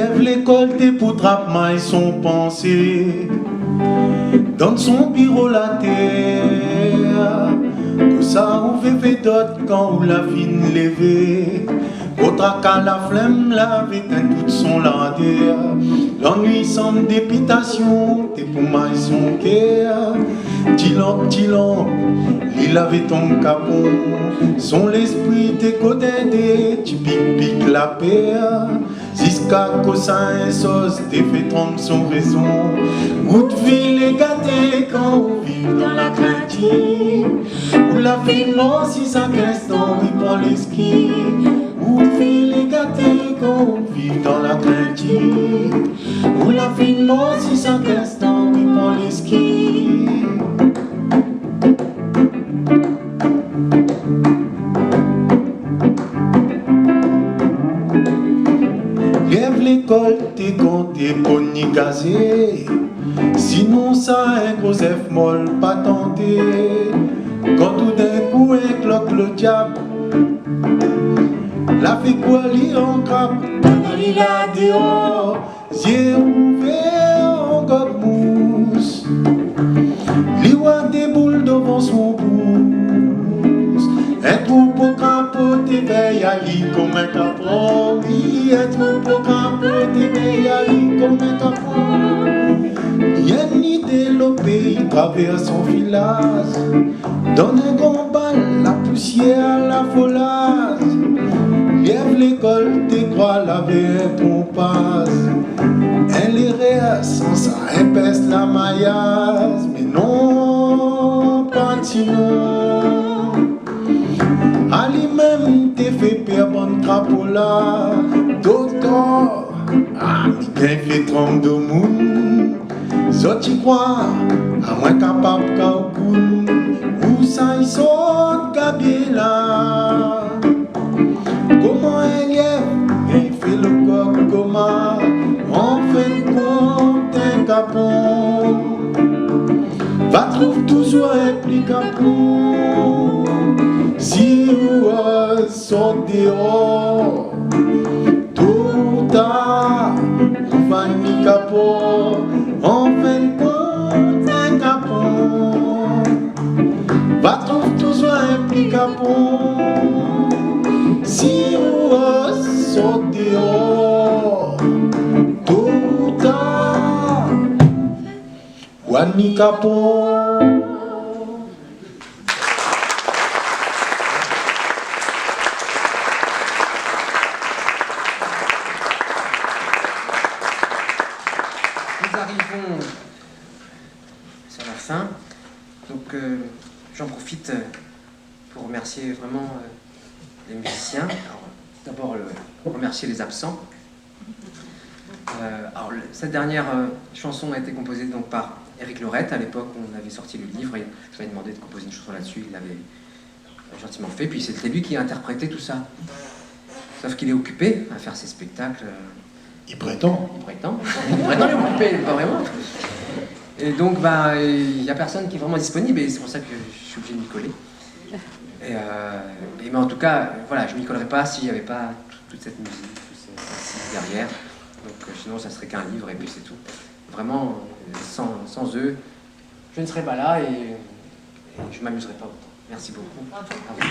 Lève l'école, t'es pour trapper son pensée. Dans son bureau la terre, que ça ouvre fait d'autres quand la vie levée. Autre qu'à la flemme, la éteint toute son landaire. L'ennui semble dépitation, t'es pour moi son cœur. Petit lampe, il avait ton capon. Son l'esprit t'es côté, tu pique la paire. Jusqu'à cossin et sauce, t'es fait trompe son raison. Où de ville est gâtée quand on vit dans la crainte. Où la vie mort si ça reste ans, il prend les skis. Où de ville est gâtée quand on vit dans la crainte. Où la vie mort si ça reste ans, il prend les skis. Lève l'école, t'es compté pour n'y gazer. Sinon ça un gros F molle pas tenté. Quand tout d'un coup un cloque le diable. La fait quoi li en crabe. Pendant l'île là dehors. Yeux ouverts en gobe mousse. Li voit des boules devant son pouce. Un troupeau capoté veille à lit comme un capron. Oui, un troupeau capoté veille à lit comme un capron. Y'a une idée le pays traverse son village. Donne un grand bal, la poussière, la folasse. Lève l'école, t'es croix, laver ton passe. Elle est réelle, sans ça épaisse la maillasse. Mais non, pas sinon. Ali même t'es fait perdre bonne crapola. Docteur, ah, mi fait trompe de moun. So tu crois, à moins capable qu'au coule. Où ça y saute Gabriela. Comment un lièvre fait le coq comment. En fin de compte un capon. Va trouver toujours un pli capon. Si vous sortez dehors, tôt ou tard, vous va ni capot. En fin de compte, un capon. Va trouver toujours un pli capon. Si vous sortez dehors, tôt ou tard, vous va ni capon. Sur la fin, donc j'en profite pour remercier vraiment les musiciens. Alors, d'abord remercier les absents. Alors, cette dernière chanson a été composée donc par Éric Laurette. À l'époque où on avait sorti le livre, et je lui avais demandé de composer une chanson là-dessus, il l'avait gentiment fait, puis c'était lui qui a interprété tout ça. Sauf qu'il est occupé à faire ses spectacles. Il prétend. Il prétend il est occupé, pas vraiment. Et donc, il n'y a personne qui est vraiment disponible, et c'est pour ça que je suis obligé de m'y coller. Mais en tout cas, voilà, je ne m'y collerais pas s'il n'y avait pas toute cette musique, tout ceci derrière. Donc, sinon, ça serait qu'un livre, et puis c'est tout. Vraiment, sans eux, je ne serais pas là, et je ne m'amuserais pas autant. Merci beaucoup. À vous.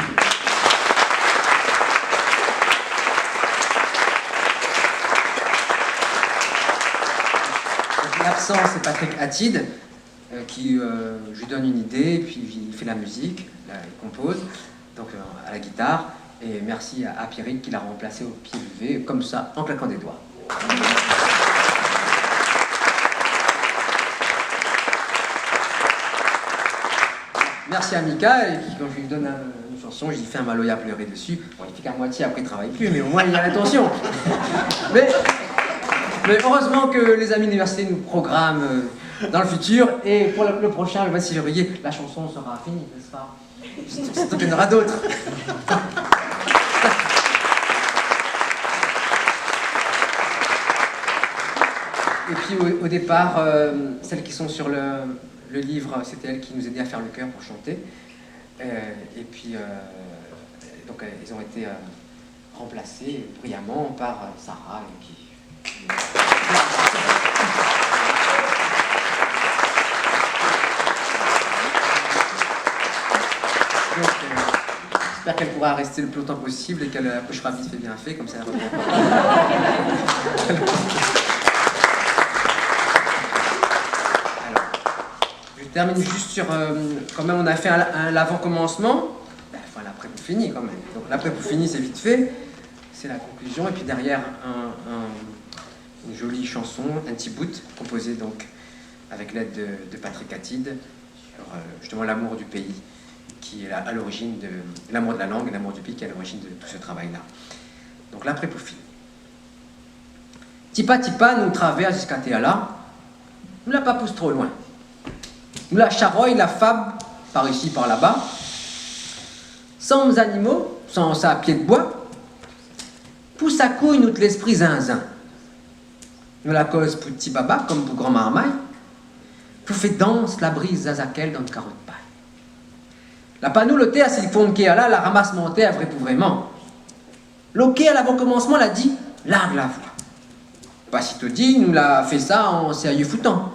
L'absent, c'est Patrick Attid, qui, je lui donne une idée, puis il fait la musique, là, il compose, donc à la guitare, et merci à Pierrick qui l'a remplacé au pied levé, comme ça, en claquant des doigts. Merci à Mika, et quand je lui donne une chanson, je lui fais un Maloya pleurer dessus. Bon, il fait qu'à moitié, après il ne travaille plus, mais au moins il y a l'intention. Mais heureusement que les amis d'université nous programment dans le futur, et pour le prochain, le 26 février, la chanson sera finie, n'est-ce pas? Surtout qu'il y en aura d'autres. Et puis au départ, celles qui sont sur le livre, c'était elles qui nous aidaient à faire le chœur pour chanter. Et puis, donc elles ont été remplacées brillamment par Sarah, qui Donc, j'espère qu'elle pourra rester le plus longtemps possible et qu'elle accouchera vite fait bien fait, comme ça elle revient. Alors, je termine juste sur... quand même, on a fait l'avant-commencement. Enfin, l'après-Poufini, quand même. Donc, l'après-Poufini, c'est vite fait. C'est la conclusion. Et puis derrière, une jolie chanson, un petit bout, composé donc avec l'aide de Patrick Attide, sur justement l'amour du pays, qui est à l'origine de l'amour de la langue, l'amour du pays qui est à l'origine de tout ce travail-là. Donc l'après-Poufini. Tipa tipa nous traverse jusqu'à Théala, nous la pas pousse trop loin. Nous la charoille, la fable, par ici, par là-bas. Sans animaux, sans ça à pied de bois, pousse à couille nous l'esprit zinzin. Nous la cause pour petit baba, comme pour grand marmaille, pour fait danse la brise zazakel dans le carreau de paille. La panou le thé à silicone qui est là, la ramasse montée à vrai pour vraiment. L'ok à l'avant commencement l'a dit, largue la voix. Pas si te dit, nous l'a fait ça en sérieux foutant.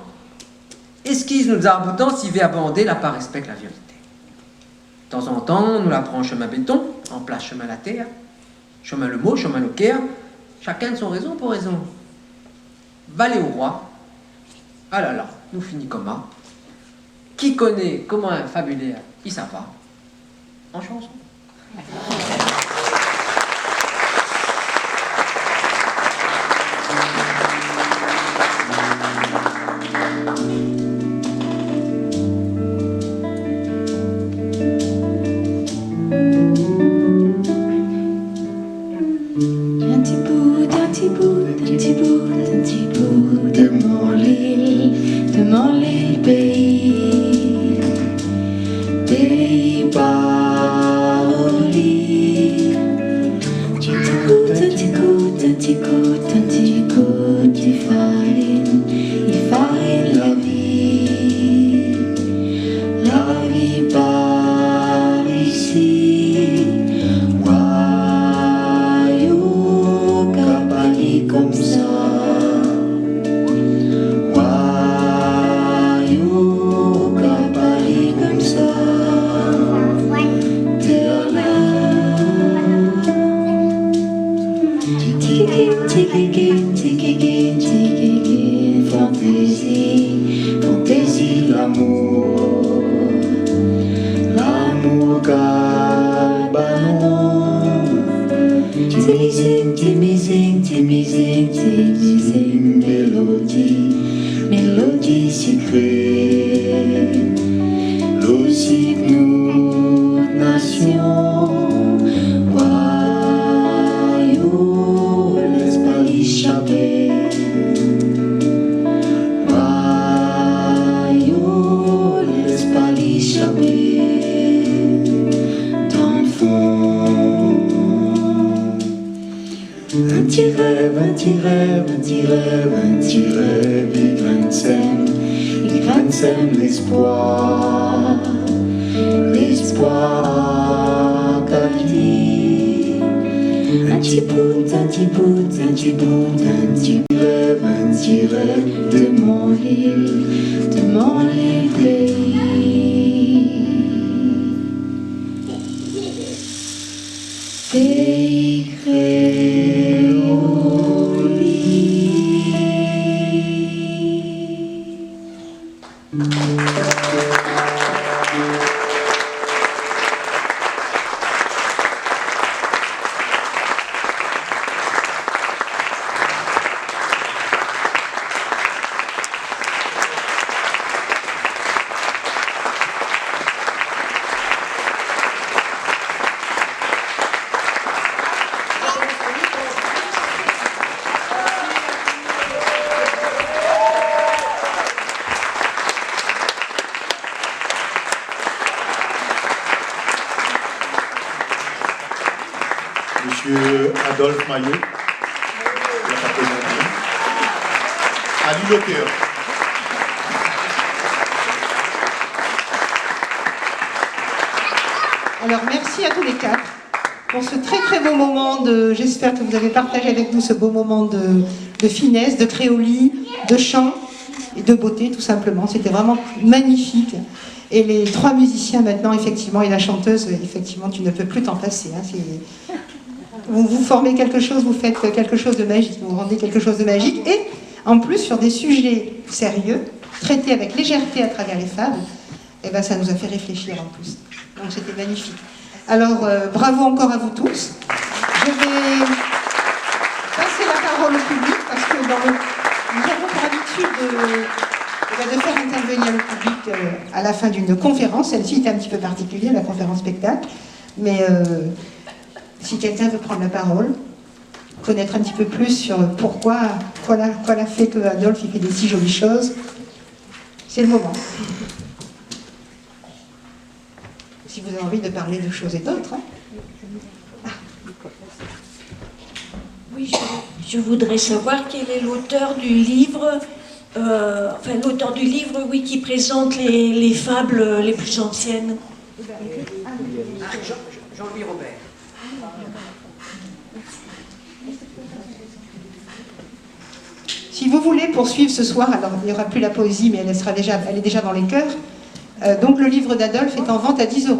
Esquisse nous arboutant s'il veut abander la part respecte la vérité. De temps en temps, nous la prend chemin béton, en place chemin la terre, chemin le mot, chemin le cœur, chacun de son raison pour raison. Valet au roi, ah là là, nous finit comment? Qui connaît comment un fabulaire, il s'en va, en chanson. Monsieur Adolphe Maillot, Ali Locker. Alors merci à tous les quatre pour ce très très beau moment de... J'espère que vous avez partagé avec nous ce beau moment de finesse, de créolie, de chant et de beauté tout simplement. C'était vraiment magnifique. Et les 3 musiciens maintenant, effectivement, et la chanteuse, effectivement, tu ne peux plus t'en passer. Hein, vous formez quelque chose, vous faites quelque chose de magique, vous rendez quelque chose de magique, et en plus sur des sujets sérieux, traités avec légèreté à travers les fables, et ben ça nous a fait réfléchir en plus. Donc c'était magnifique. Alors bravo encore à vous tous. Je vais passer la parole au public parce que nous avons pour habitude de faire intervenir le public à la fin d'une conférence. Celle-ci était un petit peu particulière, la conférence spectacle, mais si quelqu'un veut prendre la parole, connaître un petit peu plus sur pourquoi, quoi l'a fait que Adolphe il fait des si jolies choses, c'est le moment. Si vous avez envie de parler de choses et d'autres. Hein. Oui, je voudrais savoir quel est l'auteur du livre, oui, qui présente les fables les plus anciennes. Jean-Louis Robert. Si vous voulez poursuivre ce soir, alors il n'y aura plus la poésie, mais elle est déjà dans les cœurs. Donc le livre d'Adolphe est en vente à 10 €.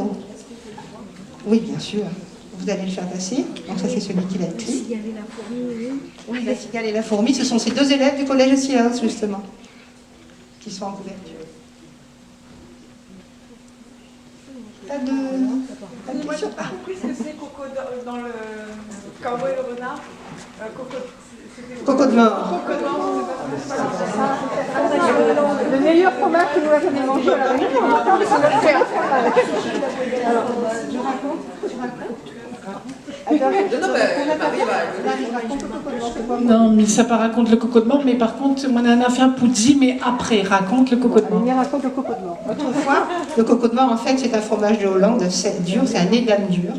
Oui, bien sûr. Vous allez le faire passer. Donc ça, c'est celui qui l'a écrit. Oui, La Cigale et la Fourmi, ce sont ces 2 élèves du collège Silas, justement, qui sont en couverture. Pas de question. J'ai compris ce que c'est Coco dans le Cowboy et le renard. Coco de mort. Le meilleur fromage que vous avez mangé à la réunion. Alors, je raconte. Non, mais ça pas raconte le coco de mort, mais par contre, mon nana a fait un poudzi, mais après, raconte le coco de mort. Il raconte le coco de mort. Autrefois, le coco de mort, en fait, c'est un fromage de Hollande, c'est dur, c'est un nez d'âne dur,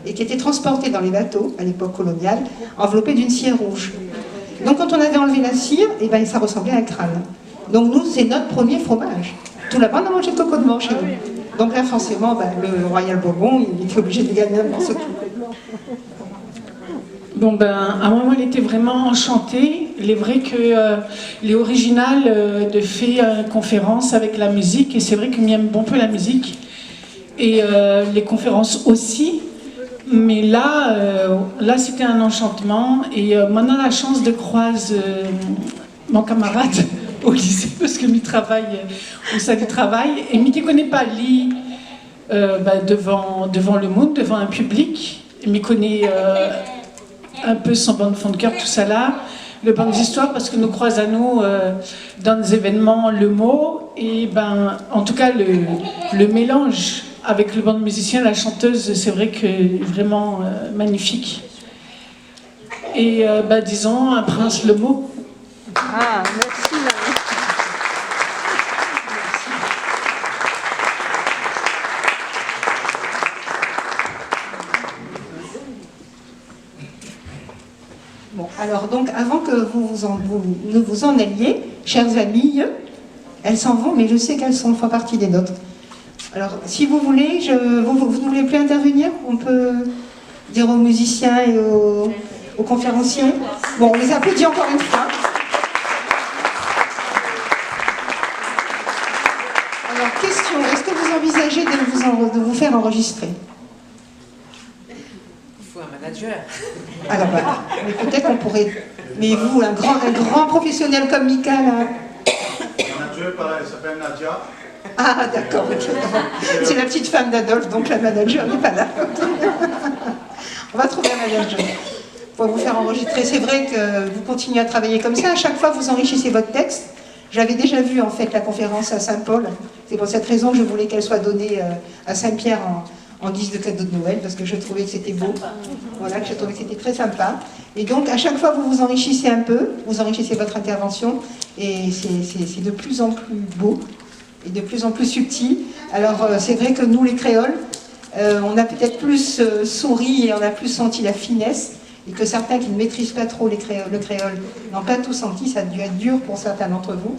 et qui était transporté dans les bateaux, à l'époque coloniale, enveloppé d'une cire rouge. Donc quand on avait enlevé la cire, et ben, ça ressemblait à un crâne. Donc nous, c'est notre premier fromage. Tout là-bas, on a mangé le coco de mort chez nous. Donc là, forcément, ben, le Royal Bourbon, il était obligé de gagner un morceau de tout. Bon ben, à un moment, elle était vraiment enchantée. Il est vrai que les originales de fait conférences avec la musique, et c'est vrai qu'il aime bon peu la musique, et les conférences aussi. Mais là, là c'était un enchantement, et on a la chance de croiser mon camarade au lycée, parce que je travaille au sein du travail, et je ne connais pas lui devant le monde, devant un public, je connais un peu son bon fond de cœur, tout ça là, le banc d'histoire, parce que nous croisons à nous dans des événements le mot, et ben, en tout cas le mélange avec le banc de musiciens, la chanteuse, c'est vrai que vraiment magnifique. Et disons, un prince le mot. Ah, merci Marie. Bon, alors donc, avant que vous ne vous en alliez, chers amis, elles s'en vont, mais je sais qu'elles font partie des nôtres. Alors, si vous voulez, vous ne voulez plus intervenir? On peut dire aux musiciens et aux conférenciers. Bon, on les applaudit encore une fois. Alors, question, est-ce que vous envisagez de vous faire enregistrer? Il faut un manager. Alors, voilà. Mais peut-être qu'on pourrait... Mais vous, un grand professionnel comme Mika, là... Le manager, elle s'appelle Nadia. Ah, d'accord. C'est la petite femme d'Adolphe, donc la manager n'est pas là. On va trouver un manager pour vous faire enregistrer. C'est vrai que vous continuez à travailler comme ça. À chaque fois, vous enrichissez votre texte. J'avais déjà vu, en fait, la conférence à Saint-Paul. C'est pour cette raison que je voulais qu'elle soit donnée à Saint-Pierre en guise de cadeau de Noël, parce que je trouvais que c'était beau. Voilà, que je trouvais que c'était très sympa. Et donc, à chaque fois, vous vous enrichissez un peu, vous enrichissez votre intervention, et c'est de plus en plus beau. Et de plus en plus subtil. Alors c'est vrai que nous les créoles, on a peut-être plus souri et on a plus senti la finesse, et que certains qui ne maîtrisent pas trop le créole n'ont pas tout senti. Ça a dû être dur pour certains d'entre vous,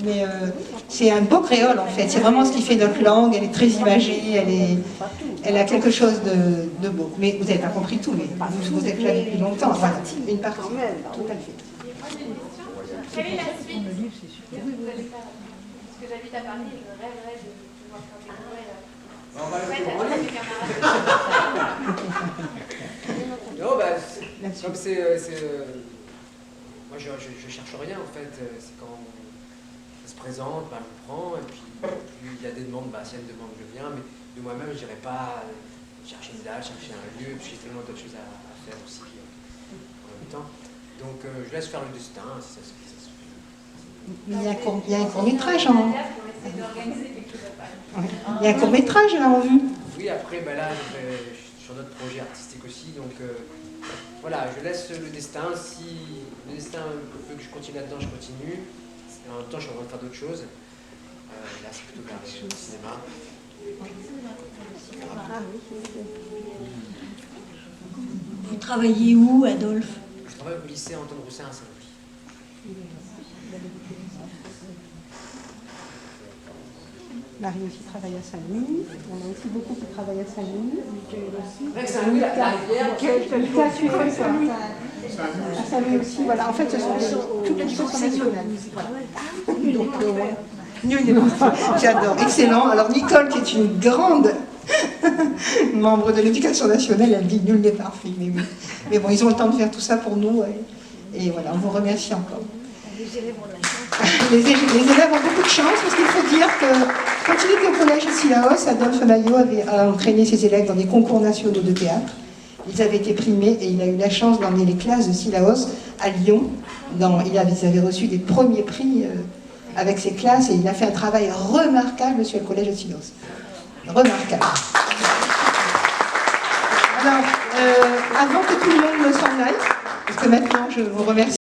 mais c'est un beau créole en fait, c'est vraiment ce qui fait notre langue. Elle est très imagée, elle a quelque chose de beau, mais vous n'avez pas compris tout, mais vous êtes là depuis longtemps, voilà, une partie, tout à fait. Quelle est la suite? Qu'est-ce que vous allez faire? Parce que j'habite à Paris et je rêverais de pouvoir faire des congrès. On va le Ouais, faire en t'as ligne. des camarades. Non, bah, comme c'est. Moi, je cherche rien en fait. C'est quand ça se présente, bah, je prends, et puis plus il y a des demandes, bah, s'il y a une demande, je viens, mais de moi-même, je n'irai pas chercher une date, chercher un lieu, parce que j'ai tellement d'autres choses à faire aussi en même temps. Donc, je laisse faire le destin, si ça se fait. Il y a un court-métrage en... Pour essayer d'organiser quelque chose à Paris. Il y a un court-métrage là en vue. Oui, après, bah, là, je suis sur notre projet artistique aussi, donc voilà, je laisse le destin. Si le destin veut que je continue là-dedans, je continue. En même temps, je suis en train de faire d'autres choses. Là, c'est plutôt le cinéma. Vous travaillez où, Adolphe? Je travaille au lycée Antoine Roussin à Saint-Louis. Marie aussi travaille à Saint-Louis. On a aussi beaucoup qui travaillent à Saint-Louis. Avec Saint-Louis, la rivière. Lucas, tu es à Saint-Louis. À Saint-Louis aussi, voilà. En fait, ce sont toutes les choses nationales. Nul n'est parfait. J'adore. Excellent. Alors, Nicole, qui est une grande membre de l'éducation nationale, elle dit nul n'est parfait. Mais oui. Mais bon, ils ont le temps de faire tout ça pour nous. Et voilà, on vous remercie encore. Les élèves ont beaucoup de chance parce qu'il faut dire que quand il était au collège Sillaos, Adolphe Maillot a entraîné ses élèves dans des concours nationaux de théâtre. Ils avaient été primés et il a eu la chance d'emmener les classes de Sillaos à Lyon. Ils avaient reçu des premiers prix avec ses classes et il a fait un travail remarquable sur le collège de Sillaos. Remarquable. Alors, avant que tout le monde ne s'en aille, parce que maintenant je vous remercie.